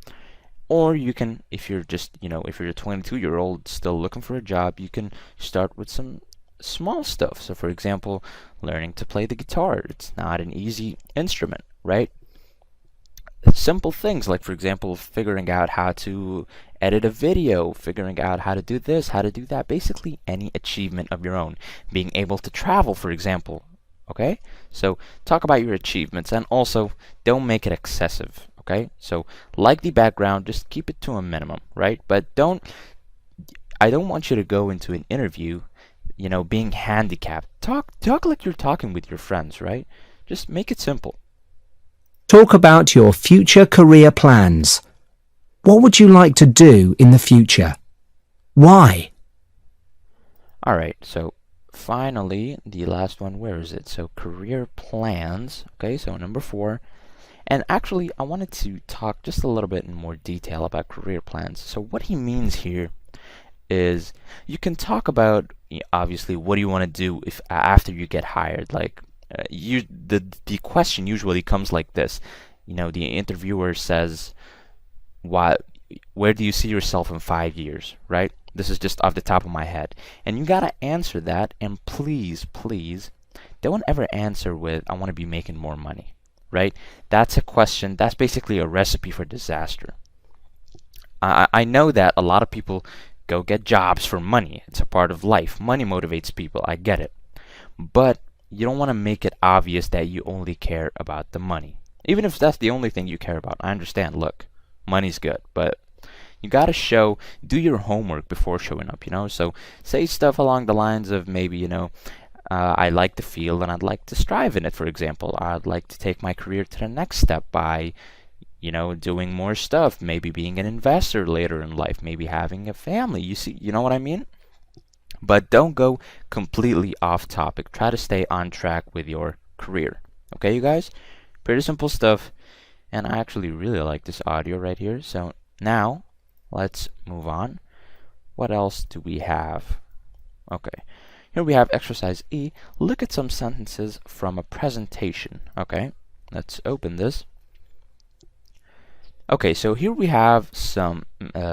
[SPEAKER 1] or you can, if you're just, if you're a 22-year-old still looking for a job, you can start with some small stuff. So for example, learning to play the guitar. It's not an easy instrument, right? Simple things like, for example, figuring out how to edit a video, figuring out how to do this, how to do that, basically any achievement of your own. Being able to travel, for example, okay? So talk about your achievements, and also don't make it excessive, okay? So like the background, just keep it to a minimum, right? But I don't want you to go into an interview being handicapped. Talk like you're talking with your friends, right? Just make it simple.
[SPEAKER 4] talk about your future career plans. What would you like to do in the future? Why?
[SPEAKER 1] Alright, so finally, the last one, where is it? So career plans. Okay, so number 4. And actually, I wanted to talk just a little bit in more detail about career plans. So what he means here is you can talk about, obviously, what do you want to do if after you get hired? Like, the question usually comes like this. The interviewer says, where do you see yourself in 5 years, right? This is just off the top of my head. And you gotta answer that, and please, please, don't ever answer with, I want to be making more money, right? That's a question, that's basically a recipe for disaster. I know that a lot of people go get jobs for money. It's a part of life. Money motivates people, I get it. But you don't want to make it obvious that you only care about the money. Even if that's the only thing you care about. I understand, look, money's good, but you gotta do your homework before showing up, So say stuff along the lines of maybe, I like the field and I'd like to strive in it, for example. I'd like to take my career to the next step by, doing more stuff, maybe being an investor later in life, maybe having a family. You know what I mean? But don't go completely off topic. Try to stay on track with your career. Okay, you guys? Pretty simple stuff. And I actually really like this audio right here. So now, let's move on. What else do we have? Okay. Here we have exercise E. Look at some sentences from a presentation. Okay. Let's open this. Okay, so here we have some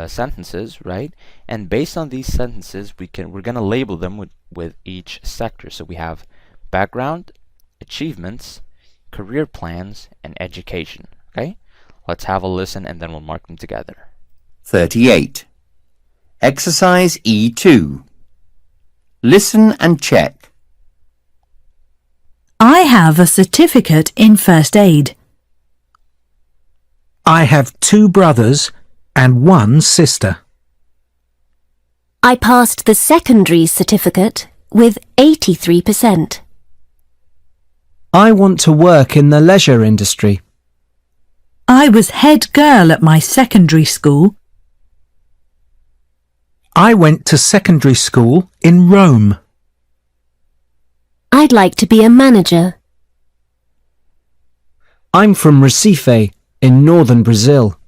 [SPEAKER 1] sentences, right? And based on these sentences, we're gonna label them with each sector. So we have background, achievements, career plans, and education. Okay? Let's have a listen and then we'll mark them together.
[SPEAKER 2] 38. Exercise E2. Listen and check.
[SPEAKER 3] I have a certificate in first aid.
[SPEAKER 4] I have 2 brothers and 1 sister.
[SPEAKER 5] I passed the secondary certificate with 83%.
[SPEAKER 4] I want to work in the leisure industry.
[SPEAKER 3] I was head girl at my secondary school.
[SPEAKER 4] I went to secondary school in Rome.
[SPEAKER 5] I'd like to be a manager.
[SPEAKER 4] I'm from Recife in northern Brazil.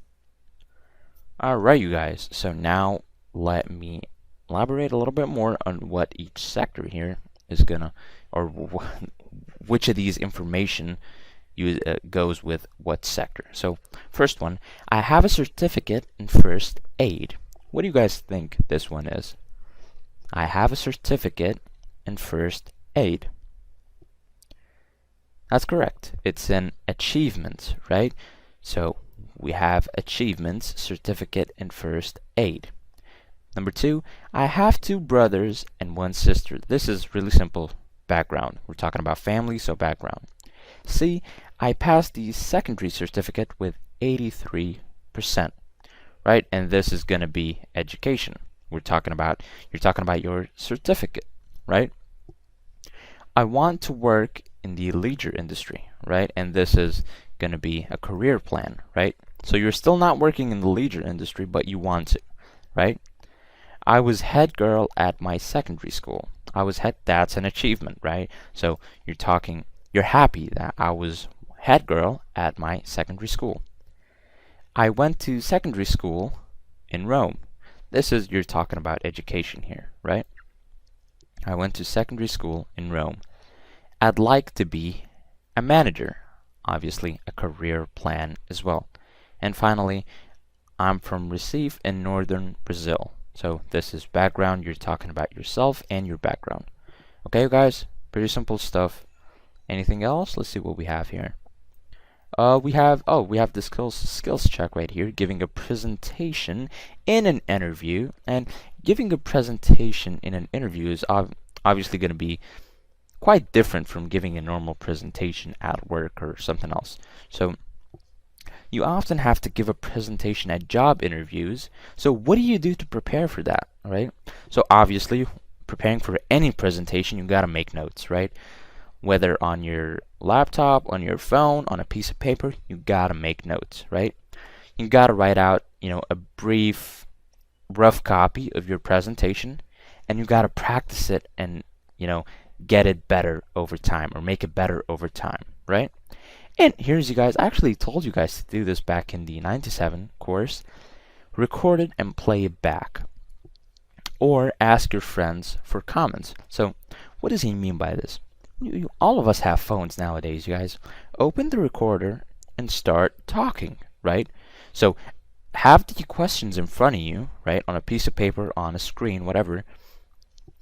[SPEAKER 1] Alright, you guys. So now let me elaborate a little bit more on what each sector here is gonna, or which of these information goes with what sector. So first one, I have a certificate in first aid. What do you guys think this one is? I have a certificate in first aid. That's correct. It's an achievement, right? So we have achievements, certificate in first aid. Number 2, I have 2 brothers and 1 sister. This is really simple background. We're talking about family, so background. C, I passed the secondary certificate with 83%, right? And this is going to be education. You're talking about your certificate, right? I want to work in the leisure industry, right? And this is going to be a career plan, right? So you're still not working in the leisure industry, but you want to, right? I was head girl at my secondary school. That's an achievement, right? So you're happy that I was head girl at my secondary school. I went to secondary school in Rome. You're talking about education here, right? I went to secondary school in Rome. I'd like to be a manager. Obviously, a career plan as well. And finally, I'm from Recife in northern Brazil. So this is background. You're talking about yourself and your background. Okay, guys? Pretty simple stuff. Anything else? Let's see what we have here. We have the skills check right here, giving a presentation in an interview. And giving a presentation in an interview is obviously going to be quite different from giving a normal presentation at work or something else. So you often have to give a presentation at job interviews. So what do you do to prepare for that, right? So obviously, preparing for any presentation, you got to make notes, right? Whether on your laptop, on your phone, on a piece of paper, you got to make notes, right? You got to write out, a brief, rough copy of your presentation, and you got to practice it and, get it better over time or make it better over time, right? And here's you guys, I actually told you guys to do this back in the 97 course. Record it and play it back. Or ask your friends for comments. So what does he mean by this? All of us have phones nowadays, you guys. Open the recorder and start talking, right? So have the questions in front of you, right, on a piece of paper, on a screen, whatever,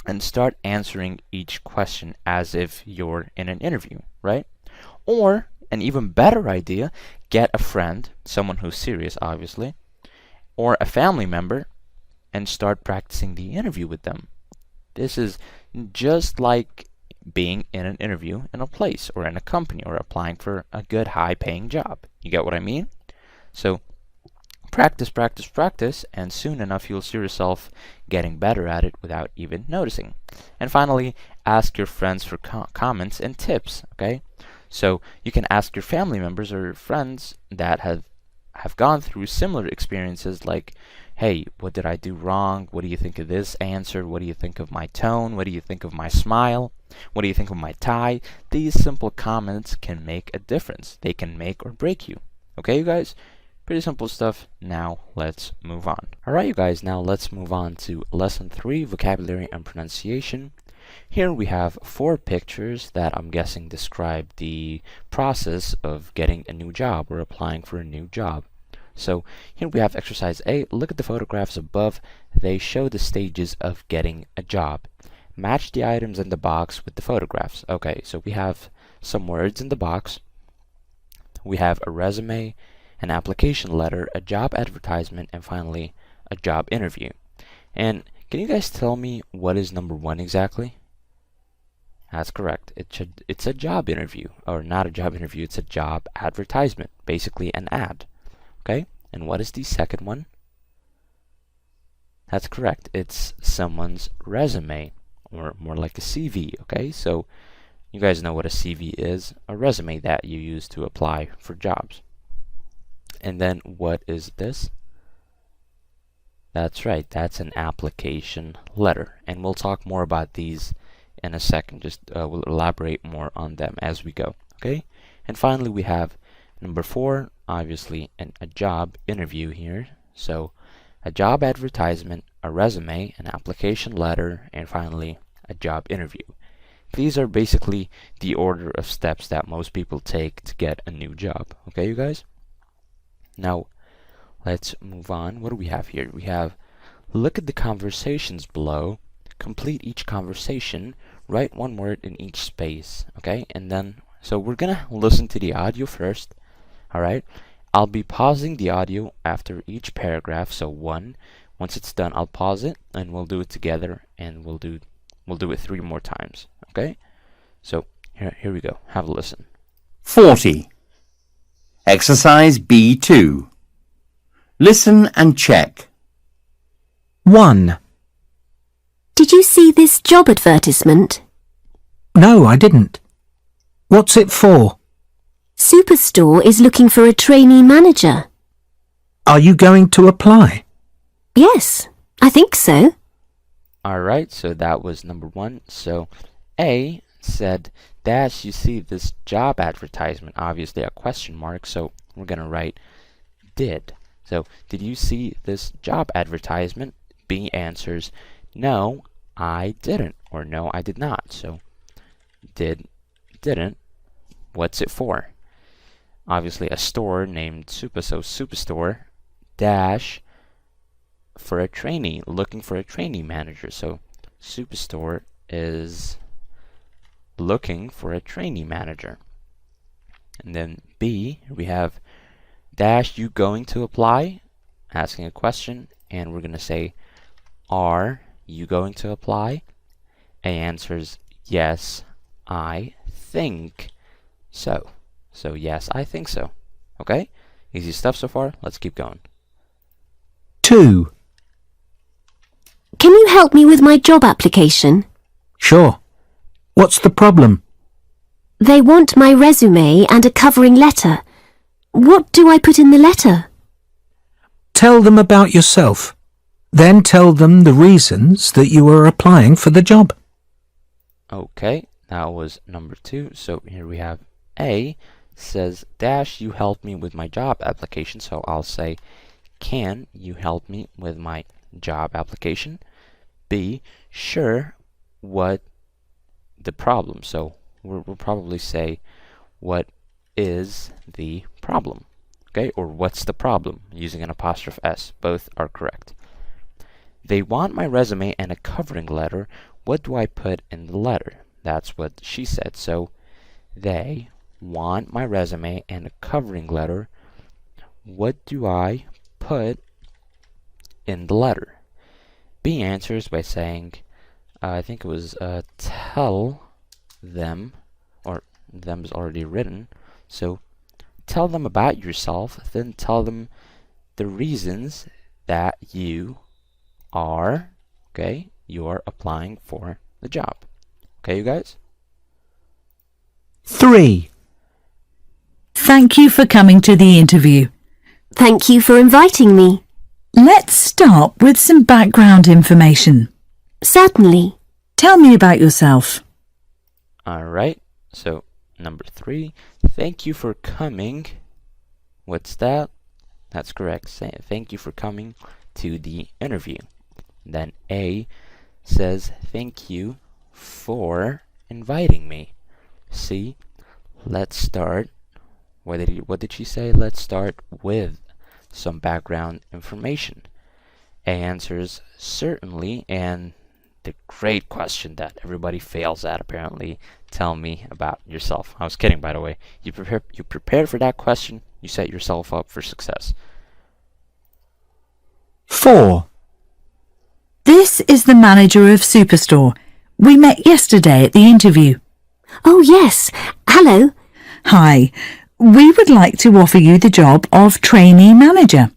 [SPEAKER 1] and start answering each question as if you're in an interview, right? Or, an even better idea, get a friend, someone who's serious, obviously, or a family member, and start practicing the interview with them. This is just like being in an interview in a place or in a company or applying for a good high-paying job. You get what I mean? So practice, practice, practice, and soon enough you'll see yourself getting better at it without even noticing. And finally, ask your friends for comments and tips, okay? So you can ask your family members or friends that have gone through similar experiences like, hey, what did I do wrong? What do you think of this answer? What do you think of my tone? What do you think of my smile? What do you think of my tie? These simple comments can make a difference. They can make or break you. Okay, you guys? Pretty simple stuff. Now let's move on. Alright, you guys, now let's move on to Lesson 3, Vocabulary and Pronunciation. Here we have 4 pictures that I'm guessing describe the process of getting a new job or applying for a new job. So here we have exercise A. Look at the photographs above. They show the stages of getting a job. Match the items in the box with the photographs. Okay, so we have some words in the box. We have a resume, an application letter, a job advertisement, and finally a job interview. And can you guys tell me what is number 1 exactly? That's correct. It's a job interview, or not a job interview, it's a job advertisement, basically an ad. Okay? And what is the second one? That's correct. It's someone's resume, or more like a CV, okay? So you guys know what a CV is, a resume that you use to apply for jobs. And then what is this? That's right, that's an application letter. And we'll talk more about these in a second. We'll elaborate more on them as we go, okay? And finally we have number 4, obviously a job interview here. So a job advertisement, a resume, an application letter, and finally a job interview. These are basically the order of steps that most people take to get a new job, okay, you guys? Now, let's move on. What do we have here? We have, look at the conversations below. Complete each conversation. Write one word in each space. Okay? And then, so we're gonna listen to the audio first. Alright? I'll be pausing the audio after each paragraph. So once it's done, I'll pause it and we'll do it together, and we'll do it 3 more times. Okay? So here we go. Have a listen.
[SPEAKER 2] 40. Exercise B2. Listen and check.
[SPEAKER 4] 1.
[SPEAKER 5] Did you see this job advertisement?
[SPEAKER 4] No, I didn't. What's it for?
[SPEAKER 5] Superstore is looking for a trainee manager.
[SPEAKER 4] Are you going to apply?
[SPEAKER 5] Yes, I think so.
[SPEAKER 1] Alright, so that was number 1. So A said, dash, you see this job advertisement, obviously a question mark, so we're going to write did. So, did you see this job advertisement? B answers, no, I didn't, or no, I did not. So, didn't, what's it for? Obviously a store named Superstore, dash, for a trainee, looking for a trainee manager. So, Superstore is looking for a trainee manager. And then B, we have dash, you going to apply? Asking a question, and we're going to say, are you going to apply? A answers, yes, I think so. So yes, I think so. Okay? Easy stuff so far. Let's keep going.
[SPEAKER 4] 2.
[SPEAKER 5] Can you help me with my job application?
[SPEAKER 4] Sure. What's the problem?
[SPEAKER 5] They want my resume and a covering letter. What do I put in the letter?
[SPEAKER 4] Tell them about yourself. Then tell them the reasons that you are applying for the job.
[SPEAKER 1] Okay, that was number 2. So here we have A says, dash, you help me with my job application. So I'll say, can you help me with my job application? B, sure, what the problem? So we'll probably say, what is the problem? Okay, or what's the problem? Using an apostrophe S. Both are correct. They want my resume and a covering letter. What do I put in the letter? That's what she said. So they want my resume and a covering letter. What do I put in the letter? B answers by saying, I think it was tell them, or them's already written. So tell them about yourself, then tell them the reasons that you are applying for the job. Okay, you guys?
[SPEAKER 4] 3.
[SPEAKER 3] Thank you for coming to the interview.
[SPEAKER 5] Thank you for inviting me.
[SPEAKER 3] Let's start with some background information.
[SPEAKER 5] Certainly.
[SPEAKER 3] Tell me about yourself.
[SPEAKER 1] Alright, so number 3, thank you for coming. What's that? That's correct. Thank you for coming to the interview. Then A says, thank you for inviting me. C, let's start. What did she say? Let's start with some background information. A answers, certainly, and the great question that everybody fails at apparently, tell me about yourself. I was kidding, by the way. You prepared for that question, you set yourself up for success.
[SPEAKER 4] 4.
[SPEAKER 3] This is the manager of Superstore. We met yesterday at the interview.
[SPEAKER 5] Oh, yes. Hello.
[SPEAKER 3] Hi. We would like to offer you the job of trainee manager.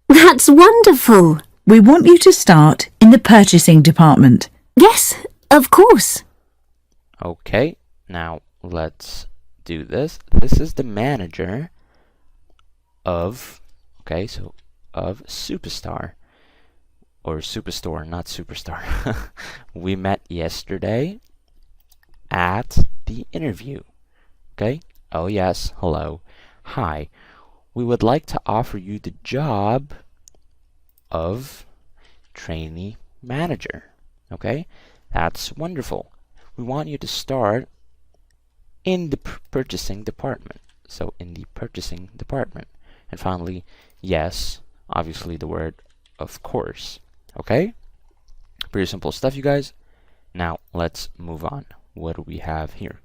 [SPEAKER 5] That's wonderful.
[SPEAKER 3] We want you to start in the purchasing department.
[SPEAKER 5] Yes, of course.
[SPEAKER 1] Okay, now let's do this. This is the manager of, of Superstar. Or Superstore, not Superstar. We met yesterday at the interview. Okay? Oh yes, hello. Hi. We would like to offer you the job of trainee manager. Okay? That's wonderful. We want you to start in the purchasing department. So in the purchasing department. And finally, yes, obviously the word of course. Okay? Pretty simple stuff, you guys. Now, let's move on. What do we have here?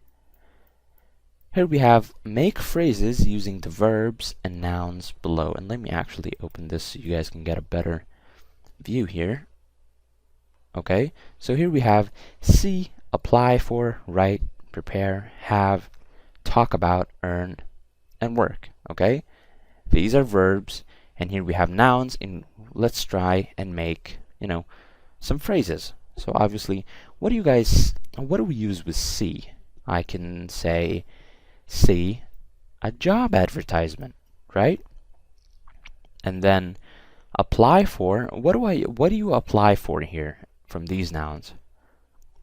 [SPEAKER 1] Here we have make phrases using the verbs and nouns below. And let me actually open this so you guys can get a better view here. Okay? So here we have see, apply for, write, prepare, have, talk about, earn, and work. Okay? These are verbs, and here we have nouns, and let's try and make, some phrases. So obviously, what do we use with see? I can say, see a job advertisement, right? And then apply for, what do you apply for here from these nouns?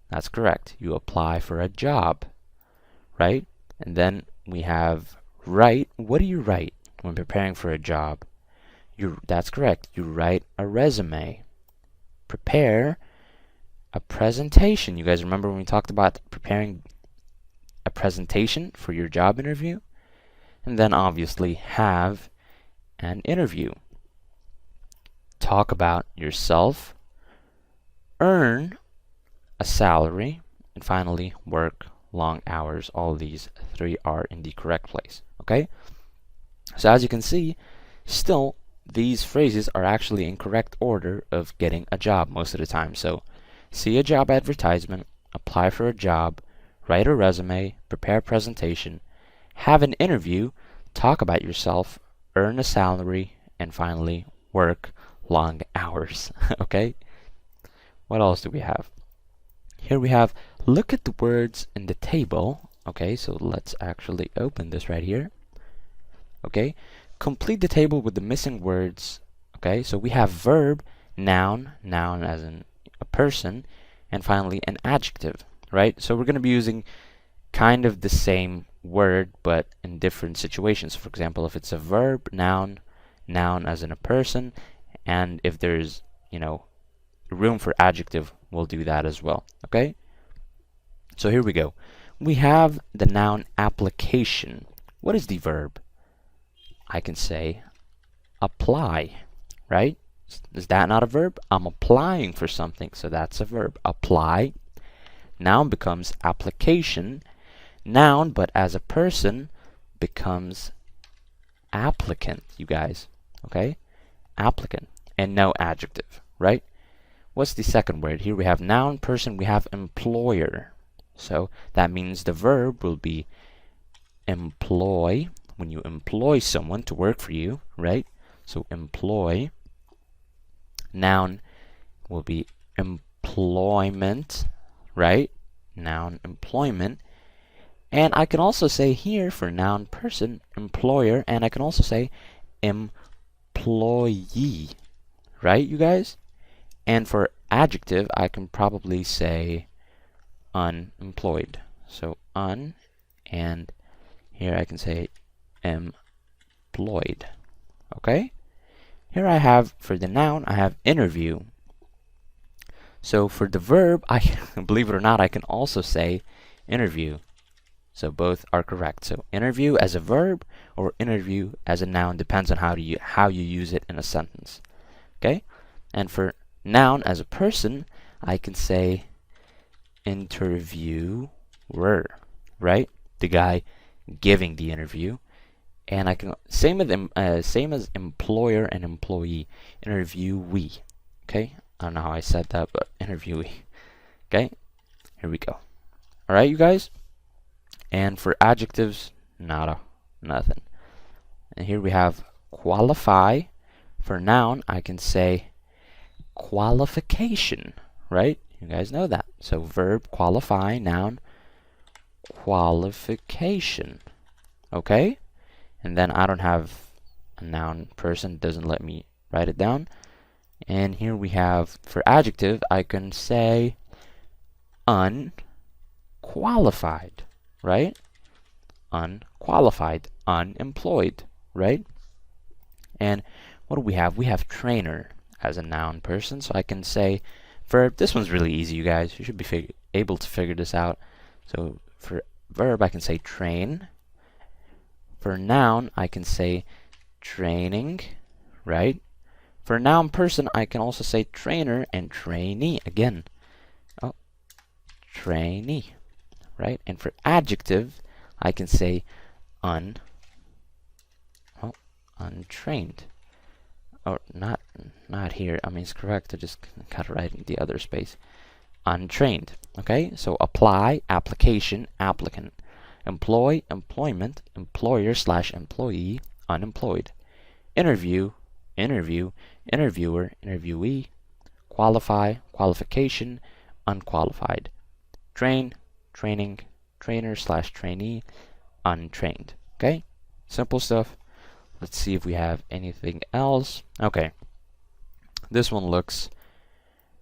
[SPEAKER 1] That's correct. You apply for a job, right? And then we have write. What do you write when preparing for a job? That's correct. You write a resume. Prepare a presentation. You guys remember when we talked about preparing a presentation for your job interview? And then obviously have an interview. Talk about yourself. Earn a salary. And finally, work long hours. All these three are in the correct place. Okay? So as you can see, still, these phrases are actually in correct order of getting a job most of the time. So, see a job advertisement, apply for a job, write a resume, prepare a presentation, have an interview, talk about yourself, earn a salary, and finally, work long hours. Okay? What else do we have? Here we have, look at the words in the table. Okay, so let's actually open this right here. Okay, complete the table with the missing words. Okay, so we have verb, noun as in a person, and finally an adjective, right? So we're going to be using kind of the same word but in different situations. For example, if it's a verb, noun as in a person, and if there's, room for adjective, we'll do that as well. Okay? So here we go. We have the noun application. What is the verb? I can say apply, right? Is that not a verb? I'm applying for something, so that's a verb. Apply. Noun becomes application. Noun, but as a person, becomes applicant, you guys. Okay? Applicant. And no adjective, right? What's the second word? Here we have noun, person, we have employer. So that means the verb will be employ, when you employ someone to work for you, right? So employ. Noun will be employment, right? Noun, employment. And I can also say here for noun, person, employer, and I can also say employee, right, you guys? And for adjective, I can probably say unemployed. So un, and here I can say employed. Okay? Here I have, for the noun, I have interview. So for the verb, I believe it or not, I can also say interview. So both are correct. So interview as a verb or interview as a noun depends on how you use it in a sentence. Okay? And for noun as a person, I can say interviewer, right? The guy giving the interview. And I can same as employer and employee, interviewee. Okay? I don't know how I said that, but interviewee. Okay? Here we go. All right, you guys? And for adjectives, nothing. And here we have qualify. For noun, I can say qualification, right? You guys know that. So verb, qualify, noun, qualification. Okay? And then I don't have a noun, person, doesn't let me write it down. And here we have, for adjective, I can say unqualified, right? Unqualified, unemployed, right? And what do we have? We have trainer as a noun, person, so I can say verb. This one's really easy, you guys. You should be able to figure this out. So for verb, I can say train. For noun, I can say training, right? For noun, person, I can also say trainer and trainee again. Oh, trainee, right? And for adjective, I can say untrained. Or not here. I mean, it's correct. I just gotta write in the other space. Untrained. Okay, so apply, application, applicant. Employ, employment, employer/employee, unemployed. Interview, interview, interviewer, interviewee. Qualify, qualification, unqualified. Train, training, trainer/trainee, untrained. Okay? Simple stuff. Let's see if we have anything else. Okay. This one looks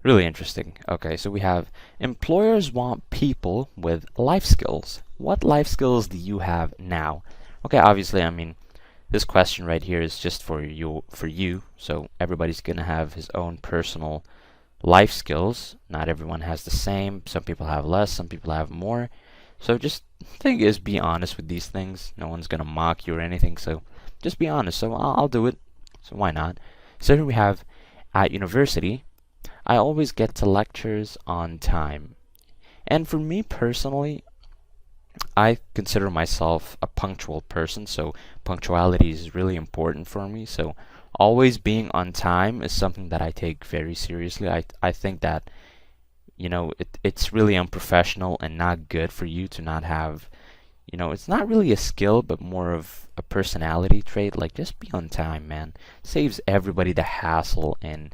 [SPEAKER 1] really interesting. Okay, so we have employers want people with life skills. What life skills do you have now? Okay, obviously, I mean, this question right here is just for you. So everybody's gonna have his own personal life skills. Not everyone has the same. Some people have less, some people have more. So just thing is, be honest with these things. No one's gonna mock you or anything, so just be honest. So I'll do it. So why not? So here we have, at university, I always get to lectures on time. And for me personally, I consider myself a punctual person, so punctuality is really important for me. So always being on time is something that I take very seriously. I think that, you know, it's really unprofessional and not good for you to not have, you know, it's not really a skill, but more of a personality trait. Like, just be on time, man. Saves everybody the hassle and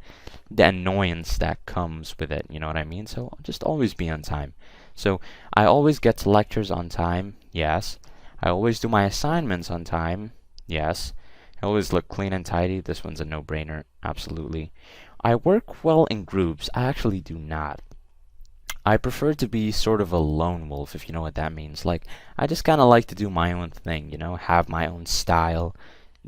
[SPEAKER 1] the annoyance that comes with it. You know what I mean? So just always be on time. So I always get to lectures on time. Yes. I always do my assignments on time. Yes. I always look clean and tidy. This one's a no-brainer. Absolutely. I work well in groups. I actually do not. I prefer to be sort of a lone wolf, if you know what that means. Like, I just kind of like to do my own thing, you know, have my own style.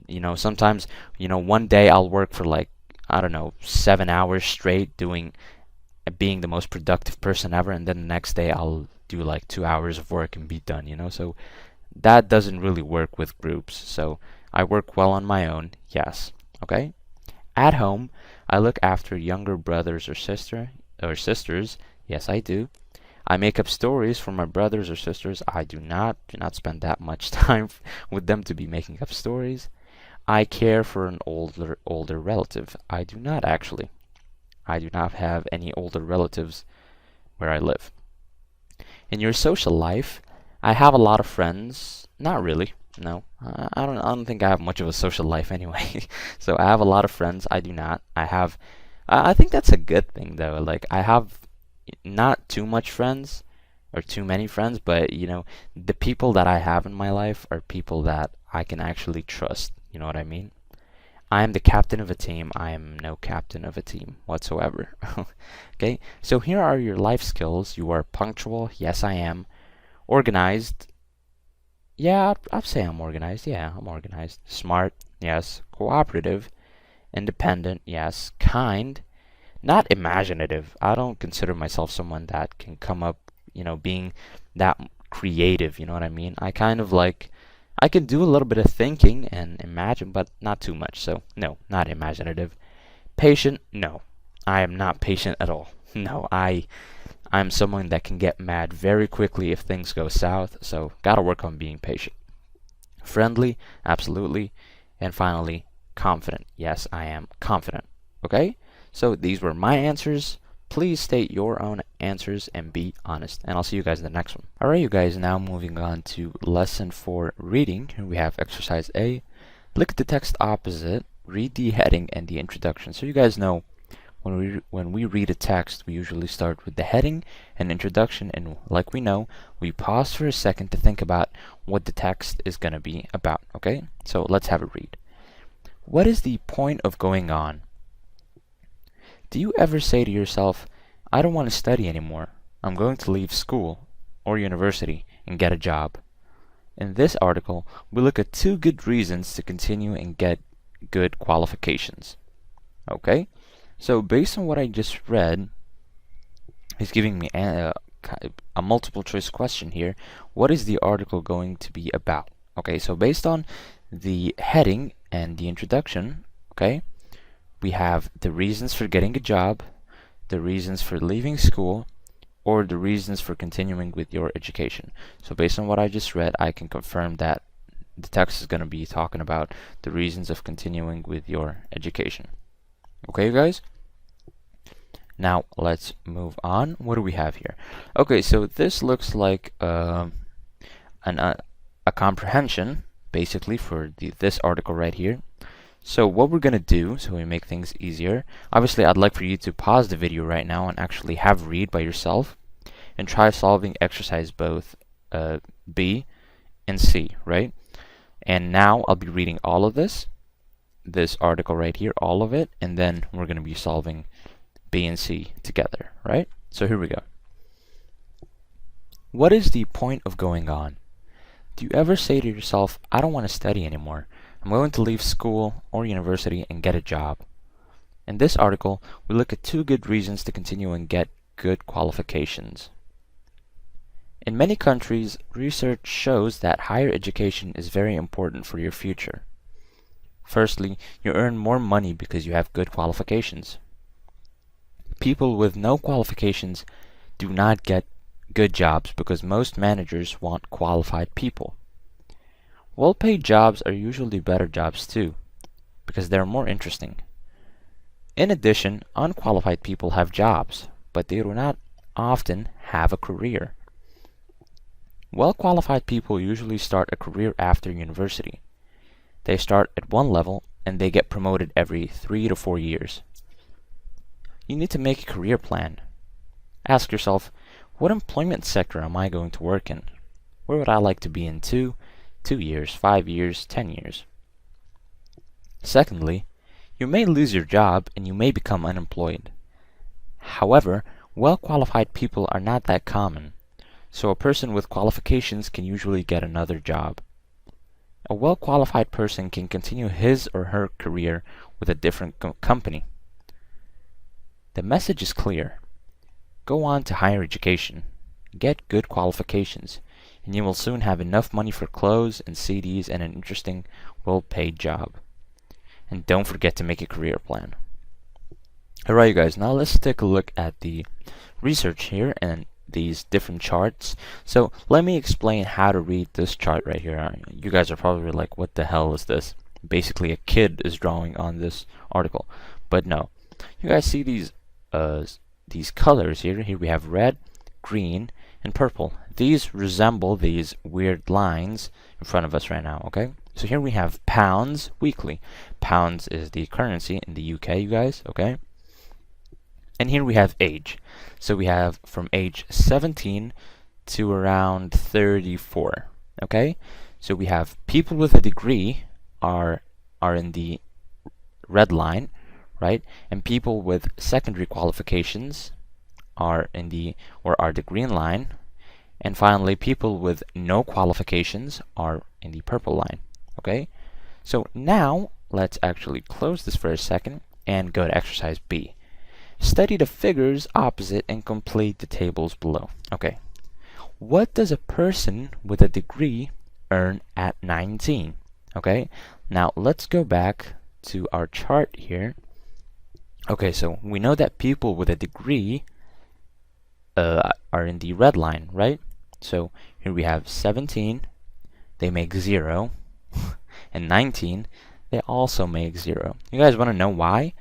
[SPEAKER 1] You know, sometimes, you know, one day I'll work for like, I don't know, 7 hours straight being the most productive person ever, and then the next day I'll do like 2 hours of work and be done, you know? So that doesn't really work with groups. So I work well on my own, yes. Okay? At home, I look after younger brothers or sisters. Yes, I do. I make up stories for my brothers or sisters. I do not spend that much time with them to be making up stories. I care for an older relative. I do not actually. I do not have any older relatives where I live. In your social life, I have a lot of friends. Not really. No. I don't think I have much of a social life anyway. So I have a lot of friends. I do not. I think that's a good thing though. Like, I have not too much friends or too many friends, but you know, the people that I have in my life are people that I can actually trust. You know what I mean? I am the captain of a team. I am no captain of a team whatsoever. Okay, so here are your life skills. You are punctual. Yes, I am. Organized. Yeah, I'd say I'm organized. Yeah, I'm organized. Smart. Yes. Cooperative. Independent. Yes. Kind. Not imaginative. I don't consider myself someone that can come up, you know, being that creative. You know what I mean? I kind of like, I can do a little bit of thinking and imagine, but not too much. So, no, not imaginative. Patient? No. I am not patient at all. No, I'm someone that can get mad very quickly if things go south, so gotta work on being patient. Friendly? Absolutely. And finally, confident. Yes, I am confident. Okay? So these were my answers. Please state your own answers and be honest. And I'll see you guys in the next one. Alright, you guys, now moving on to lesson 4 reading. Here we have exercise A. Look at the text opposite, read the heading and the introduction. So you guys know when we read a text, we usually start with the heading and introduction, and like we know, we pause for a second to think about what the text is going to be about. Okay? So let's have a read. What is the point of going on? Do you ever say to yourself, I don't want to study anymore. I'm going to leave school or university and get a job. In this article, we look at 2 good reasons to continue and get good qualifications. Okay? So based on what I just read, he's giving me a multiple choice question here. What is the article going to be about? Okay, so based on the heading and the introduction, okay, we have the reasons for getting a job, the reasons for leaving school, or the reasons for continuing with your education. So based on what I just read, I can confirm that the text is going to be talking about the reasons of continuing with your education. Okay, you guys? Now let's move on. What do we have here? Okay, so this looks like a a comprehension, basically, for this article right here. So what we're going to do, so we make things easier, obviously I'd like for you to pause the video right now and actually have read by yourself and try solving exercise both B and C, right? And now I'll be reading all of this article right here, all of it, and then we're going to be solving B and C together, right? So here we go. What is the point of going on? Do you ever say to yourself, I don't want to study anymore. I'm going to leave school or university and get a job. In this article, we look at 2 good reasons to continue and get good qualifications. In many countries, research shows that higher education is very important for your future. Firstly, you earn more money because you have good qualifications. People with no qualifications do not get good jobs because most managers want qualified people. Well-paid jobs are usually better jobs too, because they're more interesting. In addition, unqualified people have jobs, but they do not often have a career. Well-qualified people usually start a career after university. They start at one level and they get promoted every 3 to 4 years. You need to make a career plan. Ask yourself, what employment sector am I going to work in? Where would I like to be in 2 years, 5 years, 10 years? Secondly, you may lose your job and you may become unemployed. However, well-qualified people are not that common, so a person with qualifications can usually get another job. A well-qualified person can continue his or her career with a different company. The message is clear. Go on to higher education, get good qualifications, and you will soon have enough money for clothes and CDs and an interesting, well-paid job. And don't forget to make a career plan. Alright you guys, now let's take a look at the research here and these different charts. So let me explain how to read this chart right here. You guys are probably like, what the hell is this? Basically a kid is drawing on this article. But no. You guys see these colors here. Here we have red, green, and purple. These resemble these weird lines in front of us right now, okay? So here we have pounds weekly. Pounds is the currency in the UK, you guys, okay? And here we have age. So we have from age 17 to around 34, okay? So we have people with a degree are in the red line, right? And people with secondary qualifications are in the green line. And finally, people with no qualifications are in the purple line, okay? So now, let's actually close this for a second and go to exercise B. Study the figures opposite and complete the tables below. Okay. What does a person with a degree earn at 19? Okay. Now, let's go back to our chart here. Okay, so we know that people with a degree are in the red line, right? So here we have 17, they make 0, and 19, they also make 0. You guys want to know why?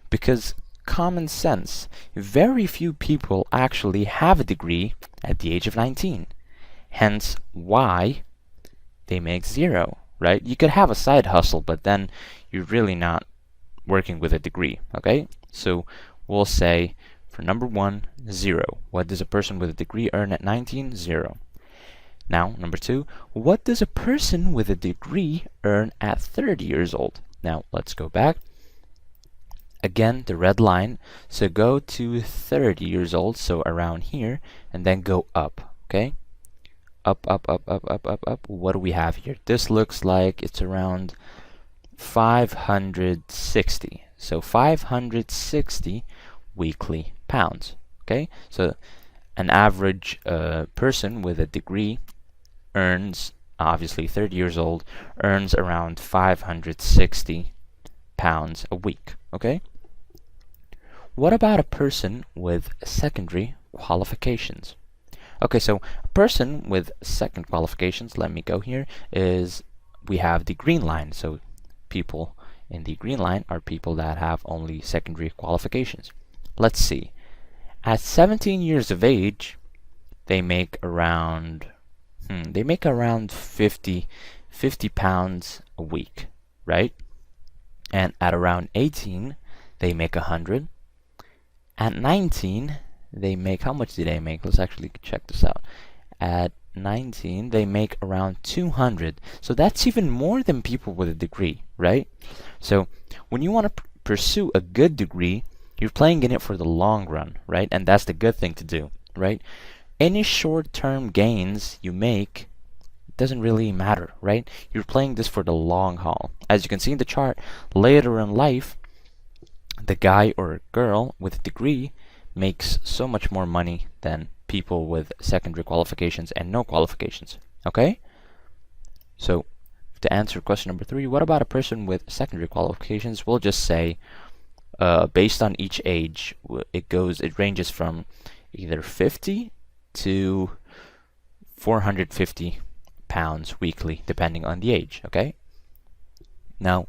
[SPEAKER 1] Because common sense, very few people actually have a degree at the age of 19. Hence why they make 0, right? You could have a side hustle, but then you're really not working with a degree, okay? So we'll say for number 1, 0. What does a person with a degree earn at 19? 0. Now, number 2, what does a person with a degree earn at 30 years old? Now, let's go back. Again, the red line. So go to 30 years old, so around here, and then go up, okay? Up, up, up, up, up, up, up. What do we have here? This looks like it's around 560. So 560 weekly pounds, okay? So an average person with a degree earns, obviously 30 years old, earns around 560 pounds a week, okay? What about a person with secondary qualifications? Okay, so a person with second qualifications, let me go here, is we have the green line. So people in the green line are people that have only secondary qualifications. Let's see. At 17 years of age, they make around They make around 50 pounds a week, right? And at around 18, they make 100. At 19, they make, how much do they make? Let's actually check this out. At 19, they make around 200. So that's even more than people with a degree, right? So when you want to pursue a good degree, you're playing in it for the long run, right? And that's the good thing to do, right? Any short-term gains you make doesn't really matter, right? You're playing this for the long haul. As you can see in the chart, later in life, the guy or girl with a degree makes so much more money than people with secondary qualifications and no qualifications. Okay? So, to answer question number 3, what about a person with secondary qualifications? We'll just say, based on each age, it ranges from either 50 to 450 pounds weekly, depending on the age. Okay? Now,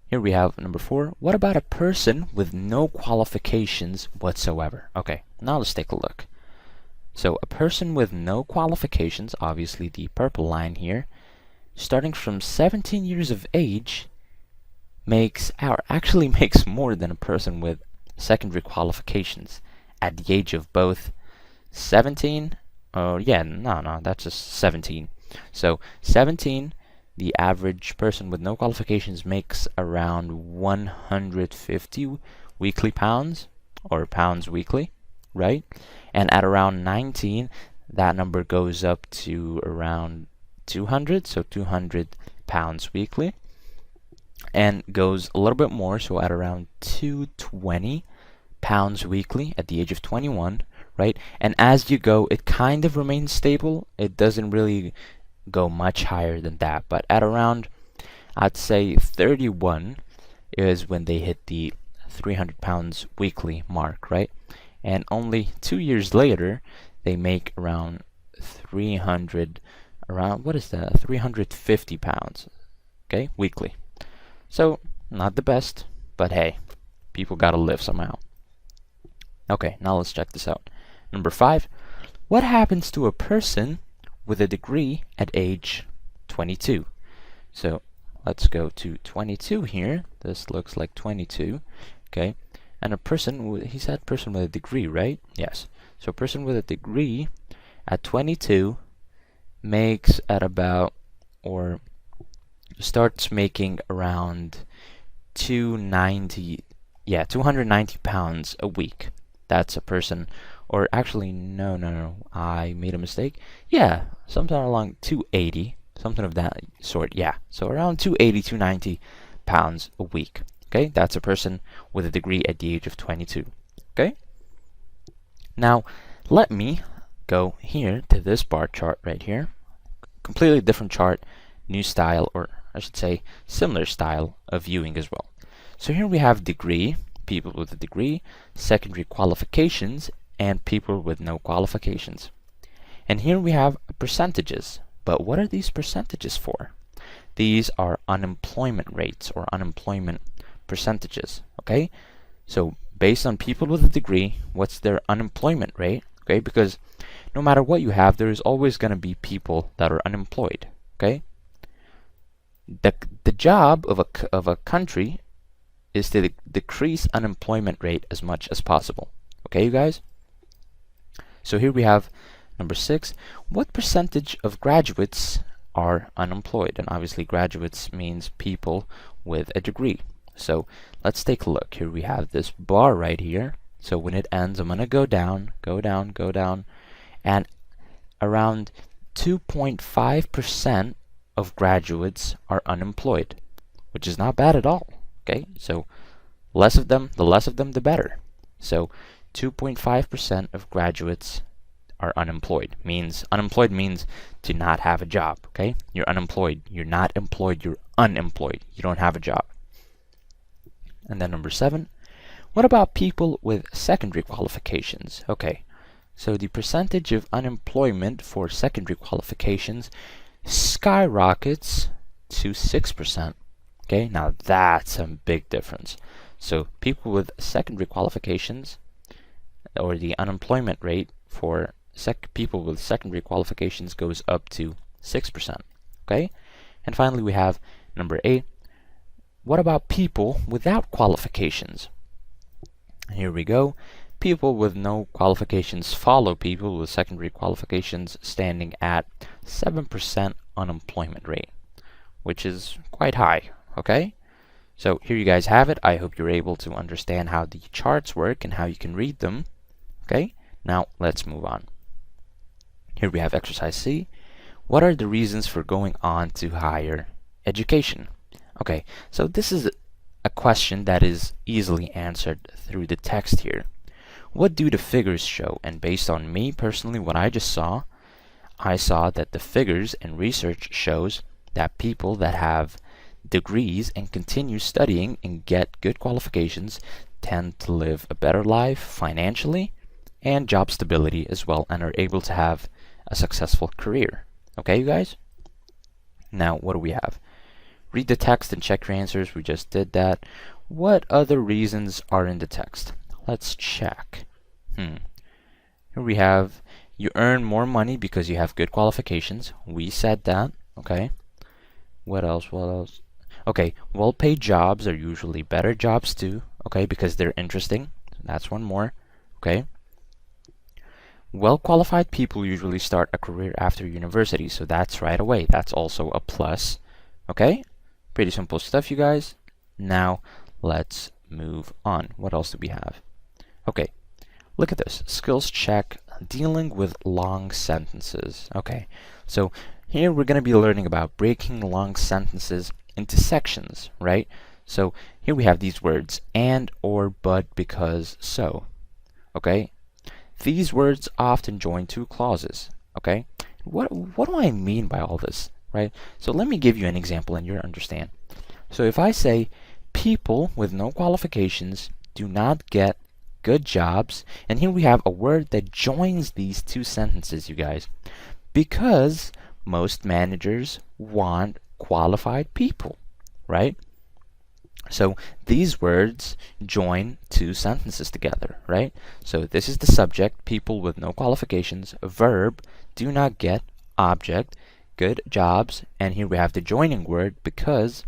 [SPEAKER 1] here we have number 4. What about a person with no qualifications whatsoever? Okay, now let's take a look. So a person with no qualifications, obviously the purple line here, starting from 17 years of age, actually makes more than a person with secondary qualifications at the age of both 17. Oh yeah, no, that's just 17. So 17. The average person with no qualifications makes around 150 weekly pounds, or pounds weekly, right? And at around 19, that number goes up to around 200, so 200 pounds weekly, and goes a little bit more, so at around 220 pounds weekly at the age of 21, right? And as you go, it kind of remains stable. It doesn't really go much higher than that, but at around, I'd say 31 is when they hit the 300 pounds weekly mark, right? And only 2 years later, they make around 350 pounds, okay, weekly. So, not the best, but hey, people gotta live somehow. Okay, now let's check this out. Number 5, what happens to a person with a degree at age 22? So let's go to 22 here. This looks like 22, okay? And a person, he said person with a degree, right? Yes. So a person with a degree at 22 makes at about, or starts making around 290 pounds a week. That's a person, or actually, no, I made a mistake. Yeah, something along 280, something of that sort, yeah. So around 280, 290 pounds a week, okay? That's a person with a degree at the age of 22, okay? Now, let me go here to this bar chart right here. Completely different chart, new style, or I should say, similar style of viewing as well. So here we have degree, people with a degree, secondary qualifications, and people with no qualifications. And here we have percentages. But what are these percentages for? These are unemployment rates or unemployment percentages, okay? So based on people with a degree, what's their unemployment rate, okay? Because no matter what you have, there is always going to be people that are unemployed, okay? The job of a country is to decrease unemployment rate as much as possible. Okay, you guys? So here we have number 6. What percentage of graduates are unemployed? And obviously graduates means people with a degree. So let's take a look. Here we have this bar right here. So when it ends, I'm going to go down, and around 2.5% of graduates are unemployed, which is not bad at all. Okay, so the less of them, the better. So 2.5% of graduates are unemployed. Unemployed means to not have a job, okay? You're unemployed. You're not employed, you're unemployed. You don't have a job. And then number 7, what about people with secondary qualifications? Okay, so the percentage of unemployment for secondary qualifications skyrockets to 6%. Okay, now that's a big difference. So people with secondary qualifications, or the unemployment rate for people with secondary qualifications goes up to 6%. Okay? And finally, we have number 8. What about people without qualifications? Here we go. People with no qualifications follow people with secondary qualifications, standing at 7% unemployment rate, which is quite high. Okay? So here you guys have it. I hope you're able to understand how the charts work and how you can read them. Okay? Now let's move on. Here we have exercise C. What are the reasons for going on to higher education? Okay, so this is a question that is easily answered through the text here. What do the figures show? And based on me personally, what I just saw, I saw that the figures and research shows that people that have degrees and continue studying and get good qualifications tend to live a better life financially and job stability as well, and are able to have a successful career. Okay, you guys? Now, what do we have? Read the text and check your answers. We just did that. What other reasons are in the text? Let's check. Here we have, you earn more money because you have good qualifications. We said that. Okay. What else? What else? Okay, well-paid jobs are usually better jobs too. Okay, because they're interesting. That's one more. Okay. Well-qualified people usually start a career after university, so that's right away. That's also a plus. Okay? Pretty simple stuff, you guys. Now, let's move on. What else do we have? Okay, look at this. Skills check, dealing with long sentences. Okay, so here we're going to be learning about breaking long sentences into sections, right? So here we have these words, and, or, but, because, so. Okay? These words often join two clauses. Okay? What do I mean by all this? Right? So let me give you an example and you'll understand. So if I say, people with no qualifications do not get good jobs, and here we have a word that joins these two sentences, you guys, because most managers want qualified people, right? So these words join two sentences together, right? So this is the subject, people with no qualifications, verb, do not get, object, good jobs, and here we have the joining word, because,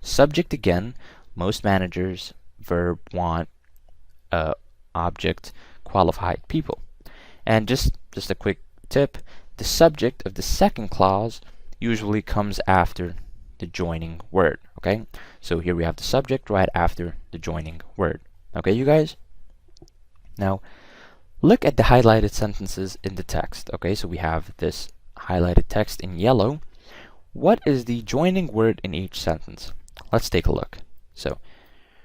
[SPEAKER 1] subject again, most managers, verb, want, object, qualified people. And just a quick tip, the subject of the second clause usually comes after the joining word. Okay, so here we have the subject right after the joining word. Okay, you guys? Now, look at the highlighted sentences in the text. Okay, so we have this highlighted text in yellow. What is the joining word in each sentence? Let's take a look. So,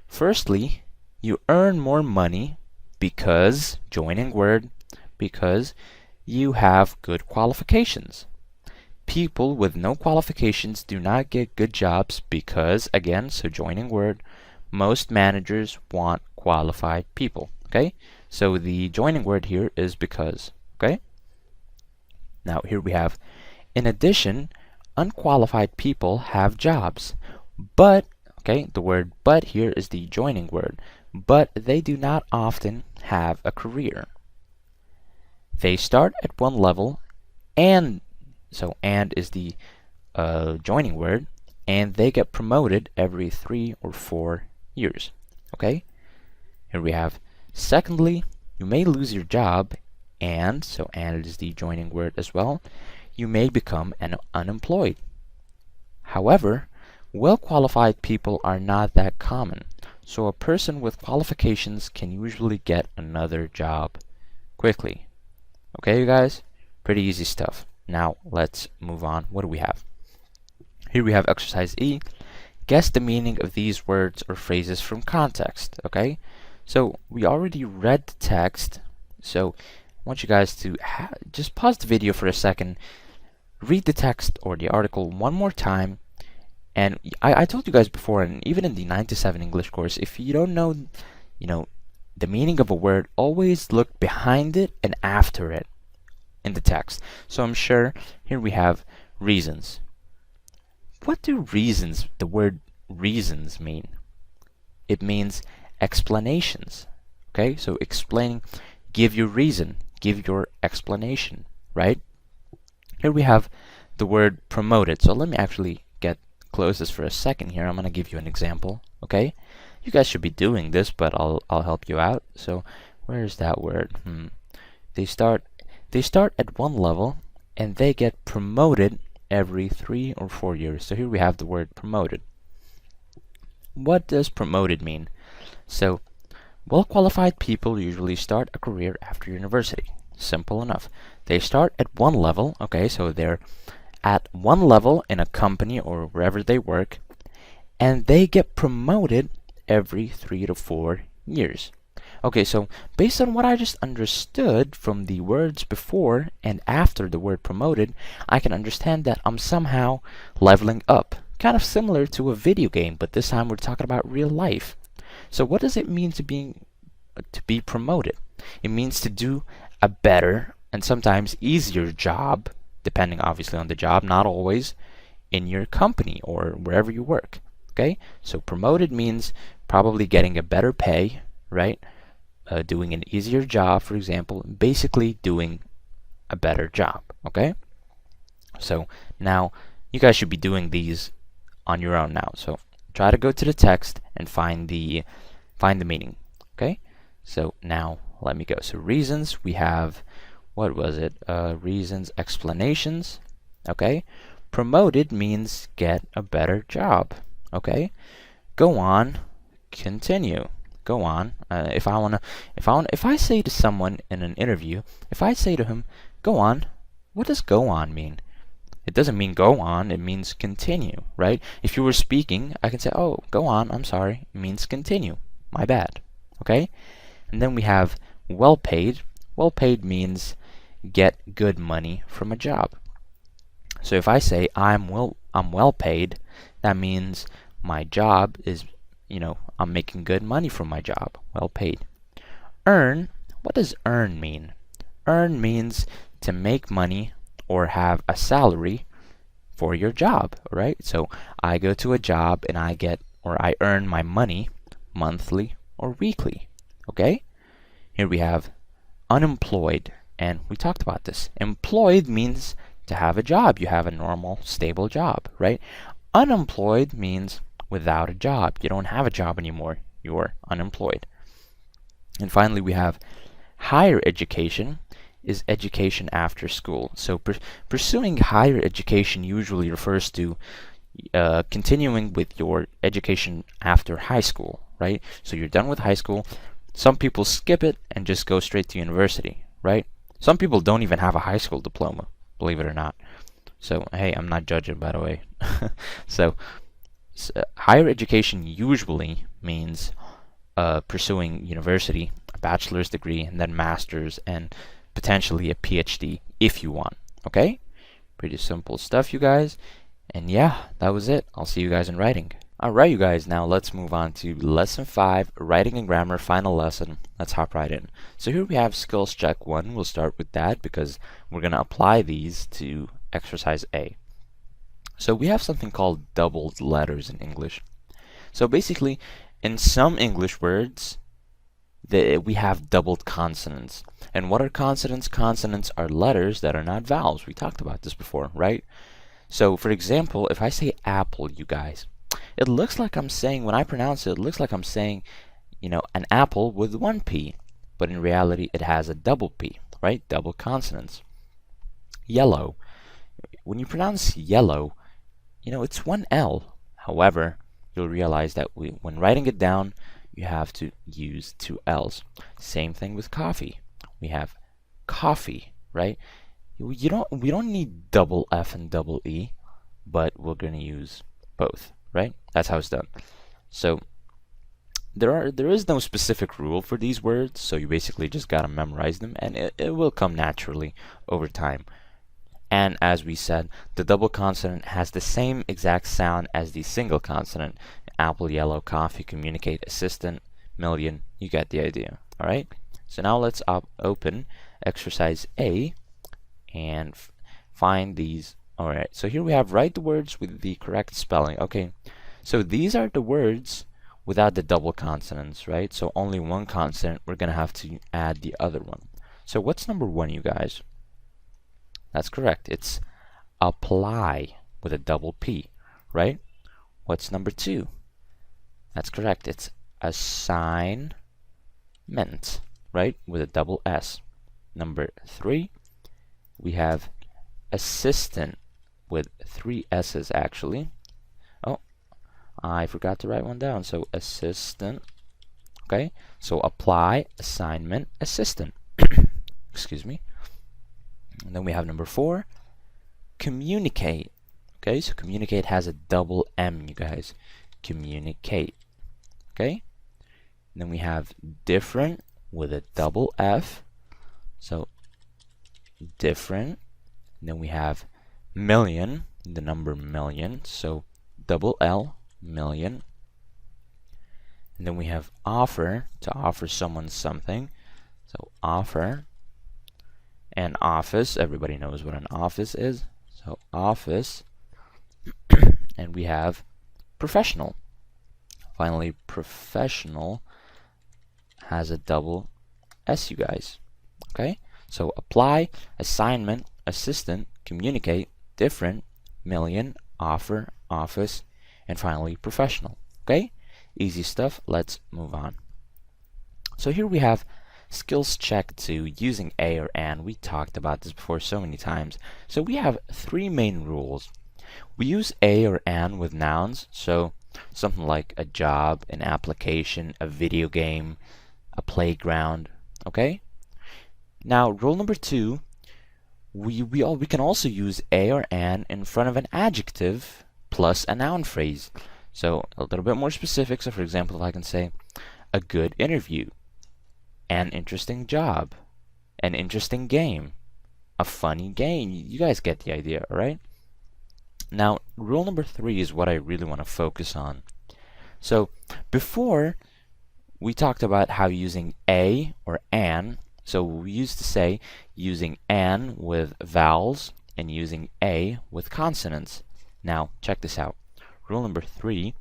[SPEAKER 1] firstly, you earn more money because, joining word, because you have good qualifications. People with no qualifications do not get good jobs because, again, so joining word, most managers want qualified people. Okay, so the joining word here is because. Okay, now here we have, in addition, unqualified people have jobs, but, okay, the word but here is the joining word, but they do not often have a career. They start at one level, and so and is the joining word, and they get promoted every 3 or 4 years. Okay, here we have, secondly, you may lose your job, and, so and is the joining word as well, you may become unemployed. However, well-qualified people are not that common, so a person with qualifications can usually get another job quickly. Okay, you guys? Pretty easy stuff. Now, let's move on. What do we have? Here we have exercise E. Guess the meaning of these words or phrases from context. Okay? So, we already read the text, so I want you guys to just pause the video for a second, read the text or the article one more time, and I told you guys before, and even in the 9 to 7 English course, if you don't know, the meaning of a word, always look behind it and after it in the text. So I'm sure here we have reasons. What do reasons, the word reasons, mean? It means explanations. Okay, so explaining, give your reason, give your explanation, right? Here we have the word promoted. So let me actually close this for a second here. I'm going to give you an example, okay? You guys should be doing this, but I'll help you out. So where's that word? They start at one level and they get promoted every 3 or 4 years. So here we have the word promoted. What does promoted mean? So well-qualified people usually start a career after university. Simple enough. They start at one level, okay, so they're at one level in a company or wherever they work, and they get promoted every 3 to 4 years. Okay, so based on what I just understood from the words before and after the word promoted, I can understand that I'm somehow leveling up. Kind of similar to a video game, but this time we're talking about real life. So what does it mean to be promoted? It means to do a better and sometimes easier job, depending obviously on the job, not always, in your company or wherever you work. Okay, so promoted means probably getting a better pay, right? Doing an easier job, for example, basically doing a better job. Okay, so now you guys should be doing these on your own now. So try to go to the text and find the meaning. Okay, so now let me go. So reasons, we have, what was it? Reasons, explanations. Okay, promoted means get a better job. Okay, go on, continue. Go on. If I say to someone in an interview, if I say to him, go on, what does go on mean? It doesn't mean go on, it means continue, right? If you were speaking, I can say, oh, go on, I'm sorry. It means continue. My bad. Okay? And then we have well paid. Well paid means get good money from a job. So if I say I'm well paid, that means my job is, I'm making good money from my job. Well paid. Earn, what does earn mean? Earn means to make money or have a salary for your job, right? So I go to a job and I earn my money monthly or weekly. Okay? Here we have unemployed, and we talked about this. Employed means to have a job. You have a normal, stable job, right? Unemployed means without a job. You don't have a job anymore. You're unemployed. And finally, we have higher education is education after school. So pursuing higher education usually refers to continuing with your education after high school, right? So you're done with high school. Some people skip it and just go straight to university, right? Some people don't even have a high school diploma, believe it or not. So, hey, I'm not judging, by the way. So higher education usually means pursuing university, a bachelor's degree, and then master's, and potentially a PhD if you want. Okay? Pretty simple stuff, you guys. And yeah, that was it. I'll see you guys in writing. Alright, you guys, now let's move on to Lesson 5, Writing and Grammar, final lesson. Let's hop right in. So here we have Skills Check 1. We'll start with that because we're going to apply these to Exercise A. So we have something called doubled letters in English. So basically, in some English words, we have doubled consonants. And what are consonants? Consonants are letters that are not vowels. We talked about this before, right? So, for example, if I say apple, you guys, it looks like I'm saying, when I pronounce it, it looks like I'm saying, an apple with one P. But in reality, it has a double P, right? Double consonants. Yellow. When you pronounce yellow, it's one L. However, you'll realize that when writing it down, you have to use two L's. Same thing with coffee. We have coffee, right? We don't need double F and double E, but we're going to use both, right? That's how it's done. So there is no specific rule for these words, so you basically just got to memorize them, and it will come naturally over time. And as we said, the double consonant has the same exact sound as the single consonant. Apple, yellow, coffee, communicate, assistant, million. You get the idea. All right? So now let's open Exercise A and find these. All right. So here we have write the words with the correct spelling. Okay. So these are the words without the double consonants, right? So only one consonant. We're going to have to add the other one. So what's number 1, you guys? That's correct. It's apply with a double P, right? What's number 2? That's correct. It's assignment, right? With a double S. Number 3, we have assistant with 3 S's actually. Oh, I forgot to write one down. So assistant. Okay, so apply, assignment, assistant. Excuse me. And then we have number 4, communicate. Okay, so communicate has a double M, you guys. Communicate. Okay, and then we have different with a double F. So different. And then we have million, the number million. So double L, million. And then we have offer, to offer someone something. So offer. And office, everybody knows what an office is. So office. And we have professional. Finally, professional has a double S, you guys. Okay? So apply, assignment, assistant, communicate, different, million, offer, office, and finally professional. Okay? Easy stuff. Let's move on. So here we have skills check 2 using a or an. We talked about this before so many times. So we have 3 main rules. We use a or an with nouns, so something like a job, an application, a video game, a playground. Okay? Now rule number 2, we can also use a or an in front of an adjective plus a noun phrase. So a little bit more specific. So for example, if I can say a good interview, an interesting job, an interesting game, a funny game. You guys get the idea, alright? Now, rule number 3 is what I really want to focus on. So before, we talked about how using a or an, so we used to say using an with vowels and using a with consonants. Now, check this out. Rule number 3,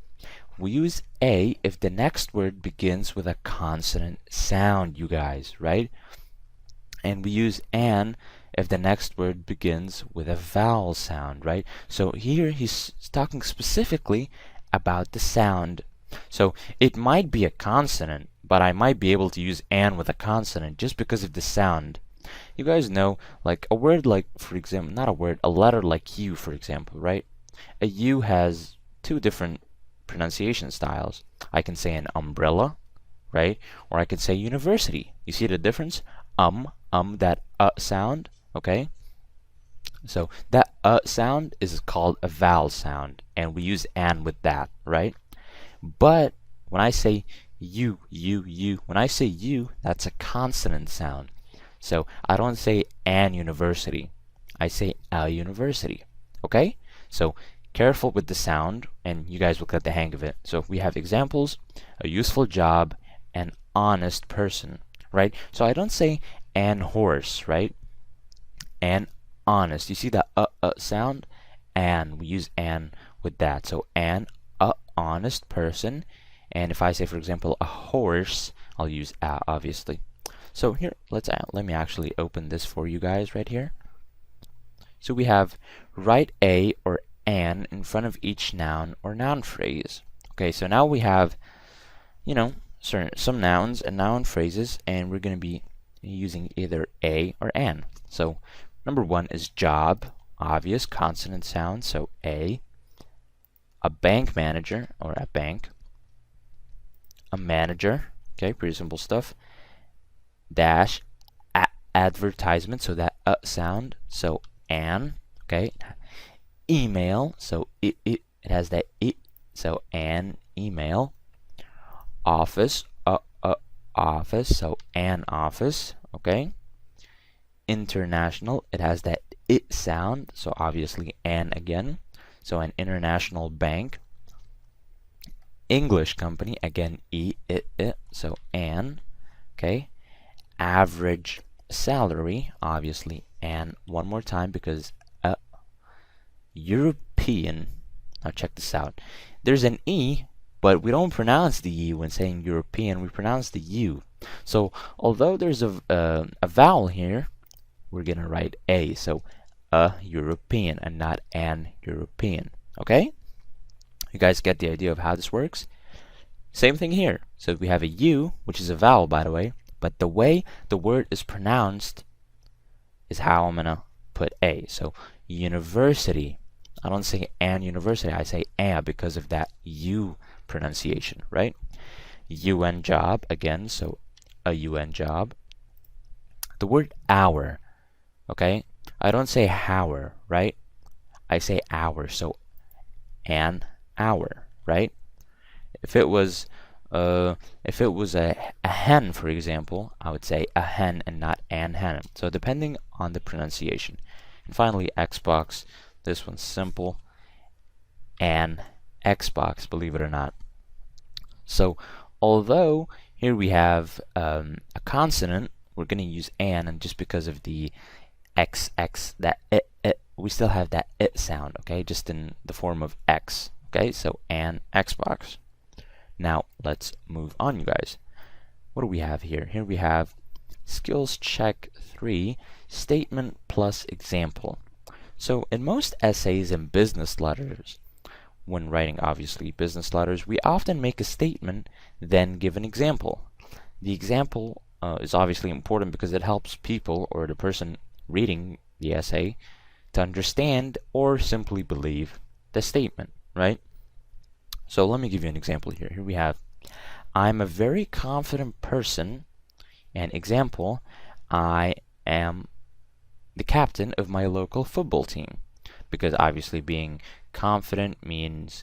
[SPEAKER 1] we use a if the next word begins with a consonant sound, you guys, right? And we use an if the next word begins with a vowel sound, right? So here he's talking specifically about the sound. So it might be a consonant, but I might be able to use an with a consonant just because of the sound. You guys know, like a word like, for example, not a word, a letter like U, for example, right? A U has 2 different pronunciation styles. I can say an umbrella, right? Or I can say university. You see the difference? That sound, okay? So that sound is called a vowel sound, and we use an with that, right? But when I say you, when I say you, that's a consonant sound. So I don't say an university. I say a university, okay? So careful with the sound, and you guys will get the hang of it. So we have examples: a useful job, an honest person, right? So I don't say an horse, right? An honest. You see that sound? And we use an with that. So an honest person. And if I say, for example, a horse, I'll use a, obviously. So here, let me actually open this for you guys right here. So we have write a or an in front of each noun or noun phrase. Okay, so now we have, you know, some nouns and noun phrases, and we're going to be using either a or an. So number 1 is job, obvious consonant sound, so a bank manager or a bank, a manager, okay, pretty simple stuff, dash advertisement, so that sound, so an, okay, email, so it has that it, so an email, office, office, so an office, okay, international, it has that it sound, so obviously an again, so an international bank, English company, again it, so an, okay, average salary, obviously an, one more time because European. Now check this out. There's an E, but we don't pronounce the E when saying European. We pronounce the U. So although there's a vowel here, we're gonna write a. So a European and not an European. Okay? You guys get the idea of how this works? Same thing here. So we have a U, which is a vowel, by the way, but the way the word is pronounced is how I'm gonna put a. So university. I don't say an university, I say a because of that U pronunciation, right? UN job, again, so a UN job. The word hour, okay? I don't say hour, right? I say hour, so an hour, right? If it was a hen, for example, I would say a hen and not an hen. So depending on the pronunciation. And finally, Xbox. This one's simple. An Xbox, believe it or not. So although here we have a consonant, we're going to use an, and just because of the XX, that it, we still have that it sound, okay, just in the form of X. Okay, so an Xbox. Now let's move on, you guys. What do we have here? Here we have skills check 3, statement plus example. So in most essays and business letters, when writing obviously business letters, we often make a statement, then give an example. The example is obviously important because it helps people or the person reading the essay to understand or simply believe the statement, right? So let me give you an example here. Here we have, I'm a very confident person, and example, I am the captain of my local football team. Because obviously being confident means,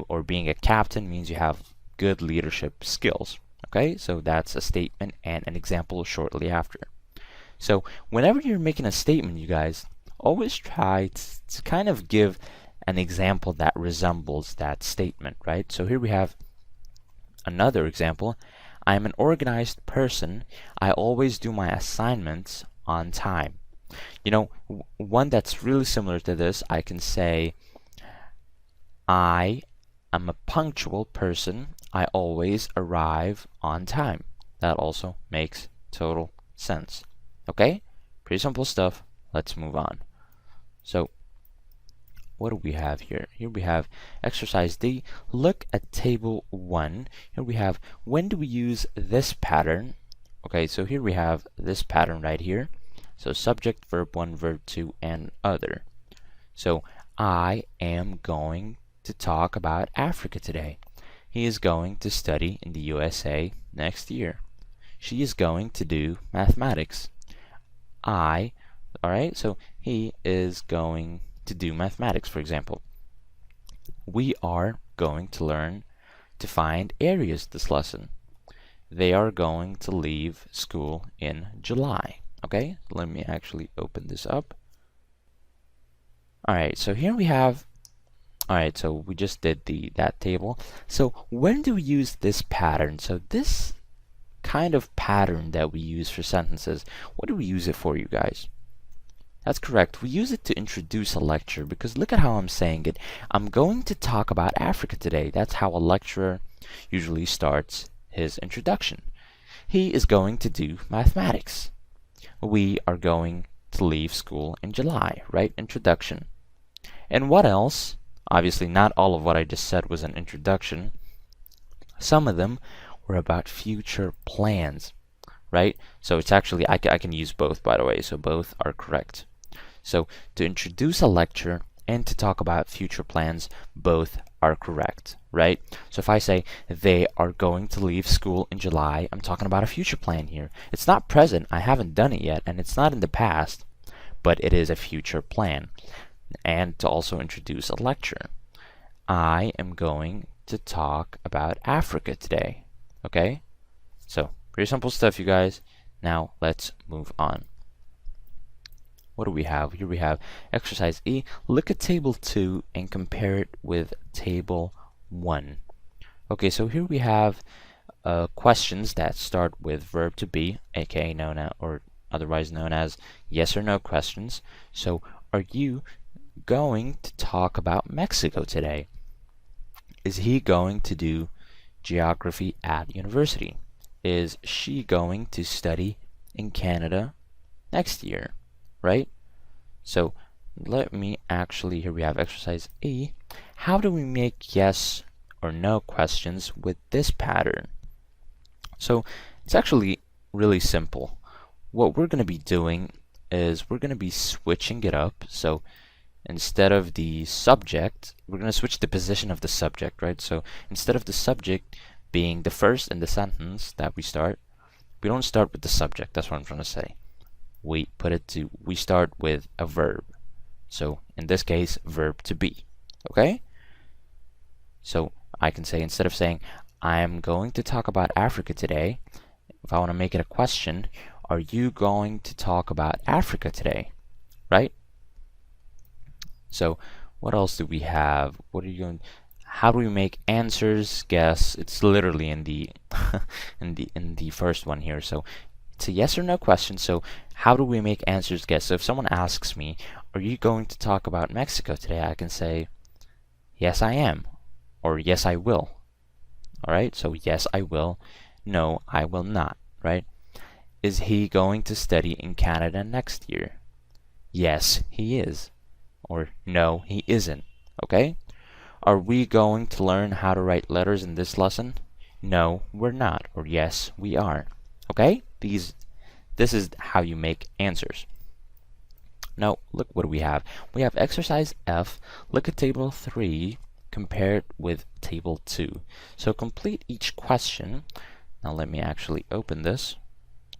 [SPEAKER 1] or being a captain means you have good leadership skills. Okay, so that's a statement and an example shortly after. So whenever you're making a statement, you guys, always try to kind of give an example that resembles that statement, right? So here we have another example. I'm an organized person. I always do my assignments on time. One that's really similar to this, I can say, I am a punctual person. I always arrive on time. That also makes total sense. Okay? Pretty simple stuff. Let's move on. So, what do we have here? Here we have exercise D. Look at table 1. Here we have, when do we use this pattern? Okay, so here we have this pattern right here. So subject, verb 1, verb 2, and other. So I am going to talk about Africa today. He is going to study in the USA next year. She is going to do mathematics. Alright, so he is going to do mathematics, for example. We are going to learn to find areas this lesson. They are going to leave school in July. Okay, let me actually open this up. Alright, so here we have, alright, so we just did that table. So when do we use this pattern? So this kind of pattern that we use for sentences, what do we use it for, you guys? That's correct. We use it to introduce a lecture, because look at how I'm saying it. I'm going to talk about Africa today. That's how a lecturer usually starts his introduction. He is going to do mathematics. We are going to leave school in July, right? Introduction. And what else? Obviously, not all of what I just said was an introduction. Some of them were about future plans, right? So it's actually, I can use both, by the way, so both are correct. So to introduce a lecture and to talk about future plans, both are correct, right? So if I say they are going to leave school in July, I'm talking about a future plan here. It's not present, I haven't done it yet, and it's not in the past, but it is a future plan. And to also introduce a lecture, I am going to talk about Africa today. Okay? So, pretty simple stuff, you guys. Now, let's move on. What do we have? Here we have exercise E. Look at table 2 and compare it with table 1. Okay, so here we have questions that start with verb to be, aka known as, or otherwise known as yes or no questions. So, are you going to talk about Mexico today? Is he going to do geography at university? is she going to study in Canada next year, right? So let me actually, here we have exercise E. How do we make yes or no questions with this pattern? So it's actually really simple. What we're going to be doing is we're going to be switching it up. So instead of the subject, we're going to switch the position of the subject, right? So instead of the subject being the first in the sentence that we start, we don't start with the subject. That's what I'm trying to say. We start with a verb. So in this case, verb to be. Okay? So I can say, instead of saying, I'm going to talk about Africa today, if I want to make it a question, are you going to talk about Africa today? Right? So what else do we have? How do we make answers guess? It's literally in the in the first one here. So it's a yes or no question. So how do we make answers guess? So if someone asks me, are you going to talk about Mexico today? I can say, yes, I am, or yes, I will. All right, so yes, I will. No, I will not, right? Is he going to study in Canada next year? Yes, he is. Or no, he isn't. Okay? Are we going to learn how to write letters in this lesson? No, we're not. Or yes, we are. Okay? This is how you make answers. Now, look what we have. We have exercise F. Look at table 3 compared with table 2. So complete each question. Now let me actually open this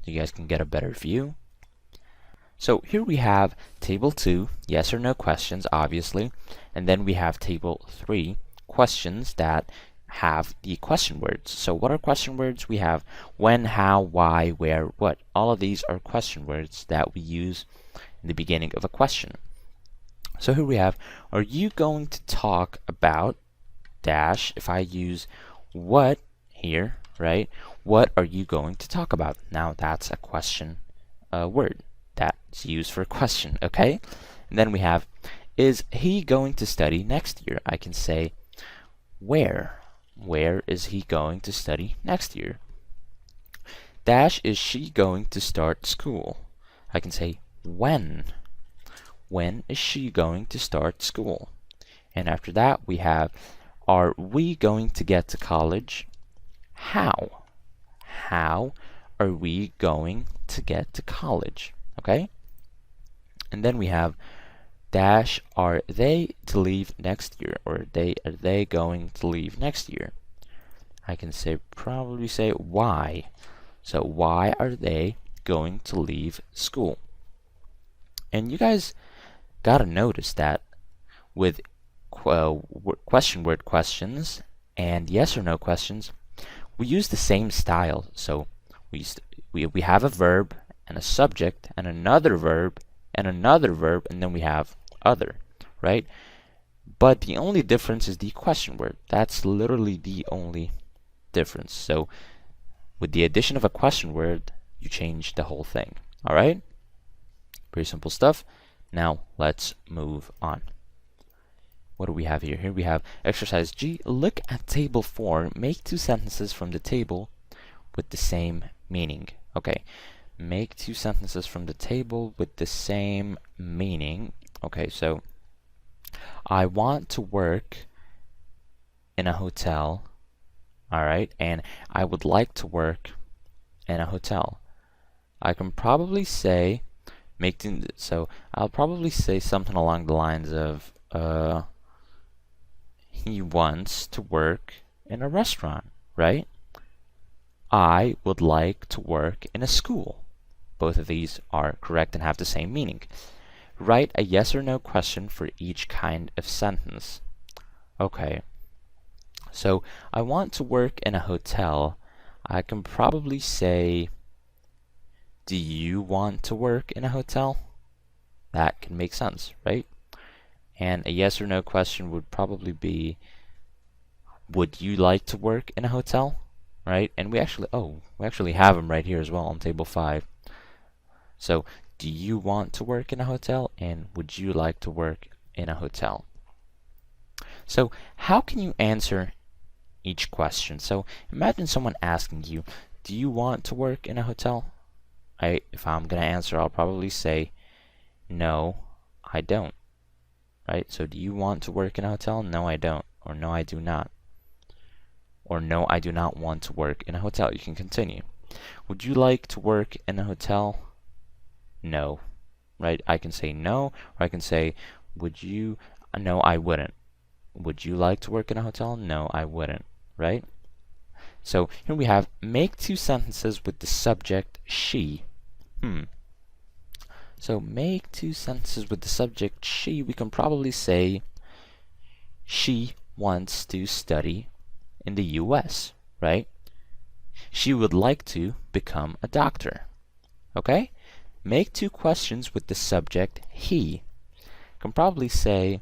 [SPEAKER 1] so you guys can get a better view. So here we have table 2, yes or no questions, obviously, and then we have table 3, questions that have the question words. So what are question words? We have when, how, why, where, what. All of these are question words that we use in the beginning of a question. So here we have, are you going to talk about dash? If I use what here, right? What are you going to talk about? Now that's a question word that's used for a question, okay? And then we have, is he going to study next year? I can say, where? Where is he going to study next year? Dash, is she going to start school? I can say, when? When is she going to start school? And after that, we have, are we going to get to college? How? How are we going to get to college? Okay? And then we have dash, are they to leave next year? Or are they going to leave next year? I can probably say why. So why are they going to leave school? And you guys gotta notice that with question word questions and yes or no questions, we use the same style. So we have a verb and a subject and another verb and another verb, and then we have other, right? But the only difference is the question word. That's literally the only difference. So with the addition of a question word, you change the whole thing. All right? Pretty simple stuff. Now let's move on. What do we have here? Here we have exercise G. Look at table 4. Make 2 sentences from the table with the same meaning. Okay. Make 2 sentences from the table with the same meaning. Okay, so I want to work in a hotel. Alright, and I would like to work in a hotel. I can probably say, so I'll probably say something along the lines of, he wants to work in a restaurant, right? I would like to work in a school. Both of these are correct and have the same meaning. Write a yes or no question for each kind of sentence. Okay. So, I want to work in a hotel. I can probably say, do you want to work in a hotel? That can make sense, right? And a yes or no question would probably be, would you like to work in a hotel? Right? And we actually have them right here as well on table 5. So, do you want to work in a hotel? And would you like to work in a hotel? So, how can you answer each question? So, imagine someone asking you, do you want to work in a hotel? If I'm gonna answer, I'll probably say, no, I don't. Right? So do you want to work in a hotel? No, I don't. Or no, I do not. Or no, I do not want to work in a hotel. You can continue. Would you like to work in a hotel? No. Right? I can say no, or I can say, would you? No, I wouldn't. Would you like to work in a hotel? No, I wouldn't. Right? So here we have make two sentences with the subject she. So make two sentences with the subject she. We can probably say she wants to study in the US, right? She would like to become a doctor. Okay? Make two questions with the subject he. Can probably say,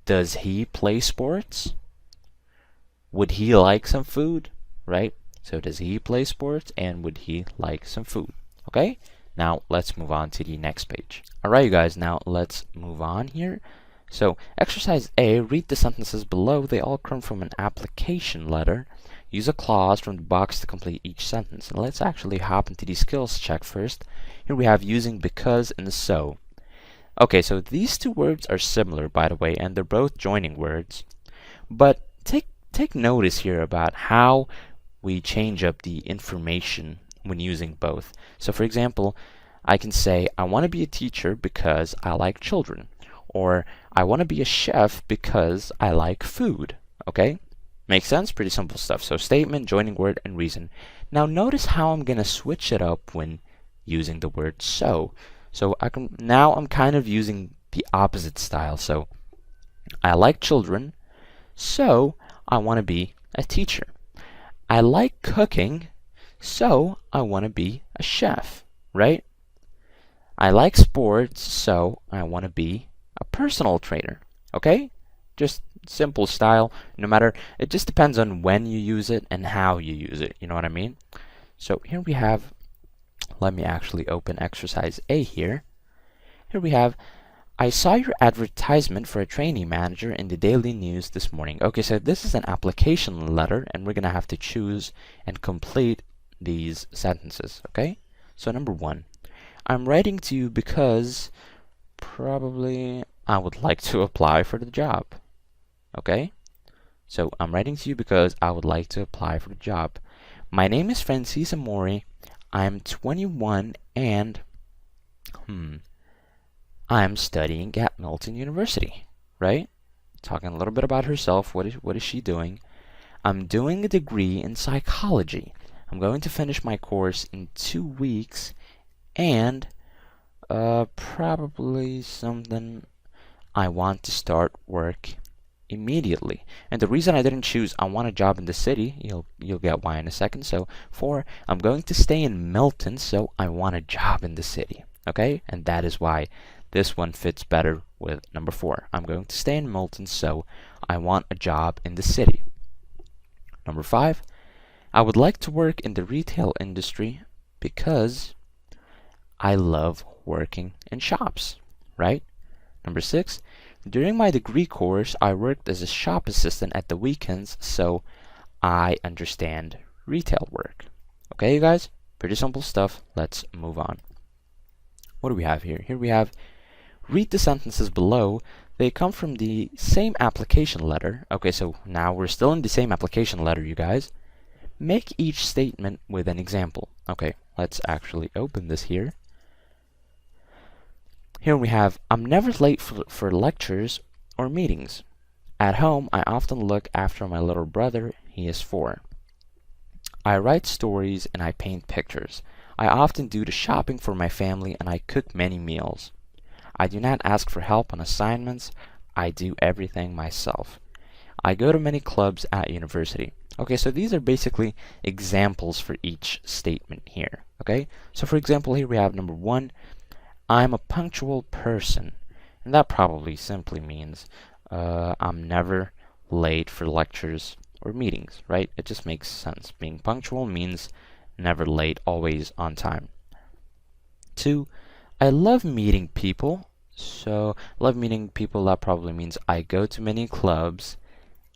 [SPEAKER 1] does he play sports? Would he like some food? Right? So does he play sports and would he like some food? Okay? Now let's move on to the next page. Alright, you guys, now let's move on here. So exercise A, read the sentences below. They all come from an application letter. Use a clause from the box to complete each sentence. And let's actually hop into the skills check first. Here we have using because and so. Okay, so these two words are similar, by the way, and they're both joining words. But take notice here about how we change up the information when using both. So for example, I can say, I want to be a teacher because I like children. Or I want to be a chef because I like food. Okay? Makes sense? Pretty simple stuff. So statement, joining word, and reason. Now notice how I'm going to switch it up when using the word so. So I'm kind of using the opposite style. So I like children, so I want to be a teacher. I like cooking, so I want to be a chef, right? I like sports, so I want to be a personal trainer. Okay? Just simple style. No matter, it just depends on when you use it and how you use it. You know what I mean? So here we have, let me actually open exercise A here. Here we have, I saw your advertisement for a trainee manager in the Daily News this morning. Okay, so this is an application letter, and we're going to have to choose and complete these sentences, okay? So number 1, I'm writing to you because probably I would like to apply for the job, okay? So I'm writing to you because I would like to apply for the job. My name is Francisa Mori. I'm 21 and I'm studying at Milton University, right? Talking a little bit about herself. What is she doing? I'm doing a degree in psychology. I'm going to finish my course in 2 weeks, and probably something I want to start work immediately. And the reason I didn't choose I want a job in the city, you'll get why in a second. So 4, I'm going to stay in Milton, so I want a job in the city. Okay? And that is why this one fits better with number 4. I'm going to stay in Milton, so I want a job in the city. Number 5, I would like to work in the retail industry because I love working in shops, right? Number 6, during my degree course, I worked as a shop assistant at the weekends, so I understand retail work. Okay, you guys? Pretty simple stuff. Let's move on. What do we have here? Here we have, read the sentences below. They come from the same application letter. Okay, so now we're still in the same application letter, you guys. Make each statement with an example. Okay, let's actually open this here. Here we have, I'm never late for lectures or meetings. At home, I often look after my little brother. He is 4. I write stories and I paint pictures. I often do the shopping for my family and I cook many meals. I do not ask for help on assignments. I do everything myself. I go to many clubs at university. Okay, so these are basically examples for each statement here. Okay, so for example, here we have number 1, I'm a punctual person. And that probably simply means I'm never late for lectures or meetings, right? It just makes sense. Being punctual means never late, always on time. 2, I love meeting people. So, love meeting people, that probably means I go to many clubs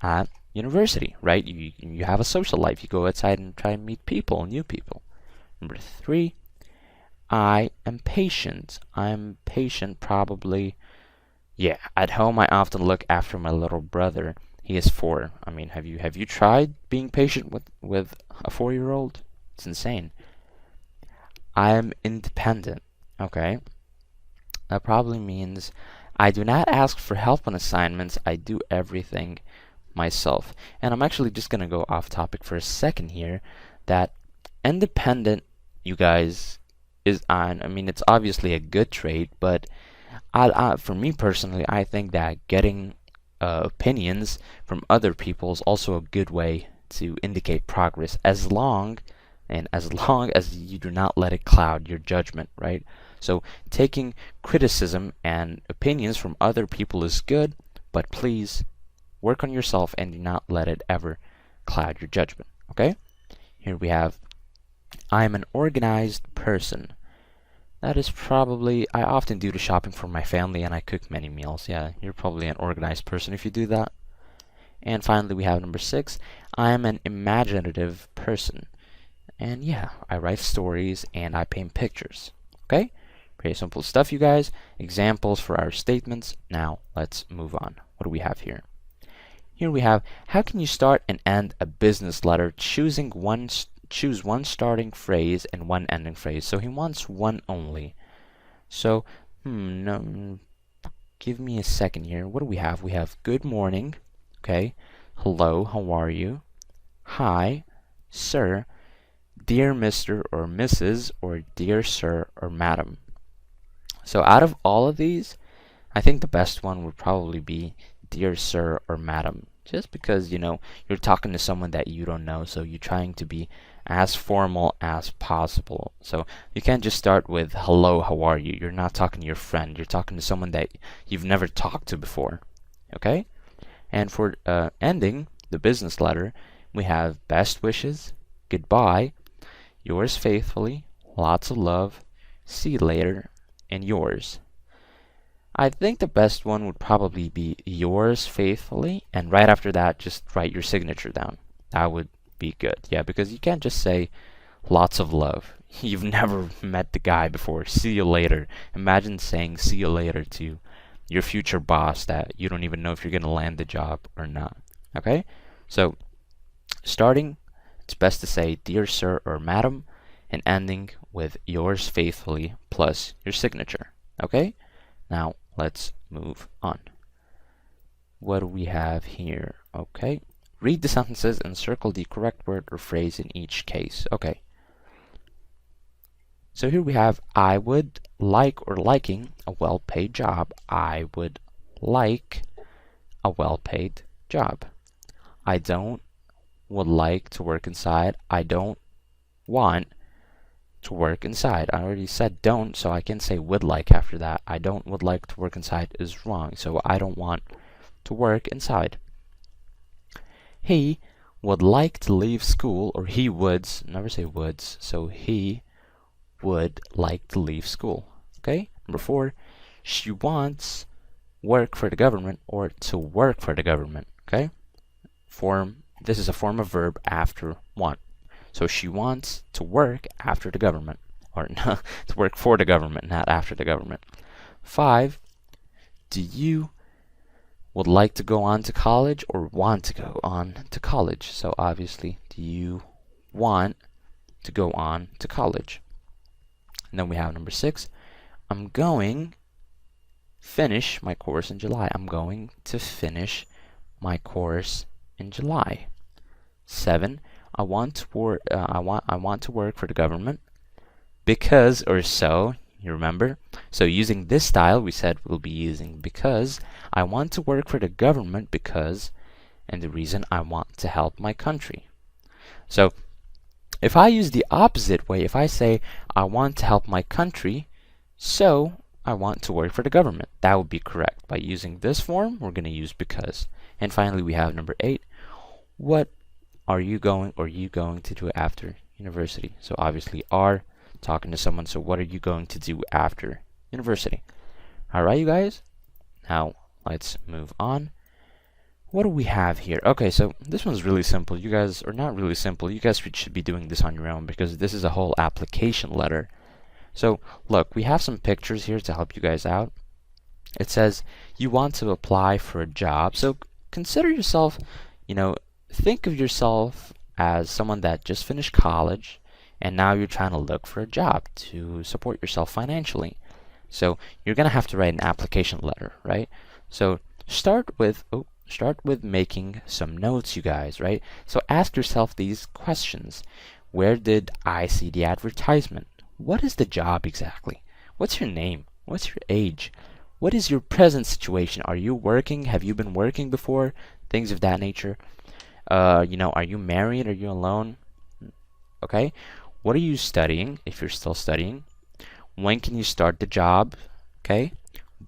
[SPEAKER 1] at university, right? You have a social life. You go outside and try and meet people, new people. Number 3, I am patient. I'm patient probably. Yeah, at home I often look after my little brother. He is 4. I mean, have you tried being patient with a 4-year-old? It's insane. I am independent. Okay. That probably means I do not ask for help on assignments. I do everything myself. And I'm actually just going to go off topic for a second here. That independent, you guys, is on. I mean, it's obviously a good trait, but for me personally, I think that getting opinions from other people is also a good way to indicate progress, as long as you do not let it cloud your judgment, right? So taking criticism and opinions from other people is good, but please work on yourself and do not let it ever cloud your judgment, okay? Here we have, I am an organized person. That is probably, I often do the shopping for my family and I cook many meals. Yeah, you're probably an organized person if you do that. And finally, we have number 6, I am an imaginative person. And yeah, I write stories and I paint pictures. Okay? Pretty simple stuff, you guys. Examples for our statements. Now, let's move on. What do we have here? Here we have, how can you start and end a business letter? Choose one starting phrase and one ending phrase. So he wants one only. So, no, give me a second here. What do we have? We have good morning. Okay. Hello, how are you? Hi, sir. Dear Mr. or Mrs. or dear sir or madam. So out of all of these, I think the best one would probably be dear sir or madam. Just because, you know, you're talking to someone that you don't know, so you're trying to be as formal as possible. So you can't just start with hello, how are you? You're not talking to your friend. You're talking to someone that you've never talked to before. Okay? And for ending the business letter, we have best wishes, goodbye, yours faithfully, lots of love, see you later, and yours. I think the best one would probably be yours faithfully, and right after that, just write your signature down. That would be good. Yeah, because you can't just say lots of love. You've never met the guy before. See you later. Imagine saying see you later to your future boss that you don't even know if you're going to land the job or not. Okay? So, starting, it's best to say dear sir or madam, and ending with yours faithfully plus your signature. Okay? Now, let's move on. What do we have here? Okay. Read the sentences and circle the correct word or phrase in each case. Okay. So here we have, I would like or liking a well-paid job. I would like a well-paid job. I don't would like to work inside. I don't want to work inside. I already said don't, so I can say would like after that. I don't would like to work inside is wrong, so I don't want to work inside. He would like to leave school, or he would, never say woulds, so he would like to leave school. Okay? Number 4, she wants work for the government or to work for the government. Okay? This is a form of verb after want. So she wants to work after the government, or to work for the government, not after the government. 5, do you would like to go on to college or want to go on to college? So obviously, do you want to go on to college? And then we have number 6, I'm going finish my course in July. I'm going to finish my course in July. 7, I want to work. I want to work for the government because or so. You remember? So using this style, we said we'll be using because. I want to work for the government because, and the reason I want to help my country. So if I use the opposite way, if I say I want to help my country, so I want to work for the government, that would be correct. By using this form, we're going to use because. And finally, we have number 8. What are you going to do after university? So obviously are talking to someone, so what are you going to do after university? Alright, you guys, now let's move on. what do we have here? Okay, so this one's really simple. You guys, or not really simple, you guys should be doing this on your own because this is a whole application letter. So look, we have some pictures here to help you guys out. It says you want to apply for a job. So consider yourself, think of yourself as someone that just finished college and now you're trying to look for a job to support yourself financially. So you're going to have to write an application letter, right? So start with making some notes, you guys, right? So ask yourself these questions. Where did I see the advertisement? What is the job exactly? What's your name? What's your age? What is your present situation? Are you working? Have you been working before? Things of that nature. Are you married? Are you alone? Okay. What are you studying, if you're still studying? When can you start the job? Okay.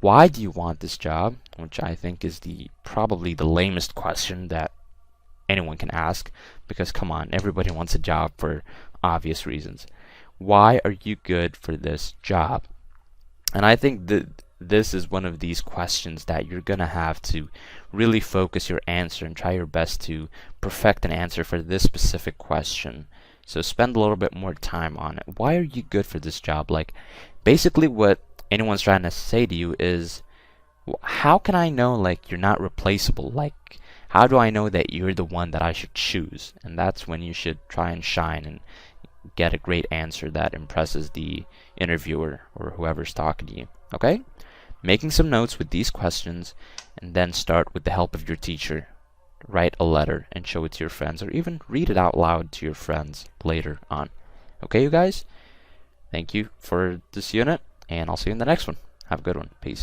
[SPEAKER 1] Why do you want this job? Which I think is probably the lamest question that anyone can ask, because come on, everybody wants a job for obvious reasons. Why are you good for this job? And I think that this is one of these questions that you're gonna have to really focus your answer and try your best to perfect an answer for this specific question. So spend a little bit more time on it. Why are you good for this job? Like, basically what anyone's trying to say to you is, how can I know, like, you're not replaceable? Like, how do I know that you're the one that I should choose? And that's when you should try and shine and get a great answer that impresses the interviewer or whoever's talking to you. Okay? Making some notes with these questions, and then start with the help of your teacher. Write a letter and show it to your friends, or even read it out loud to your friends later on. Okay, you guys? Thank you for this unit, and I'll see you in the next one. Have a good one. Peace.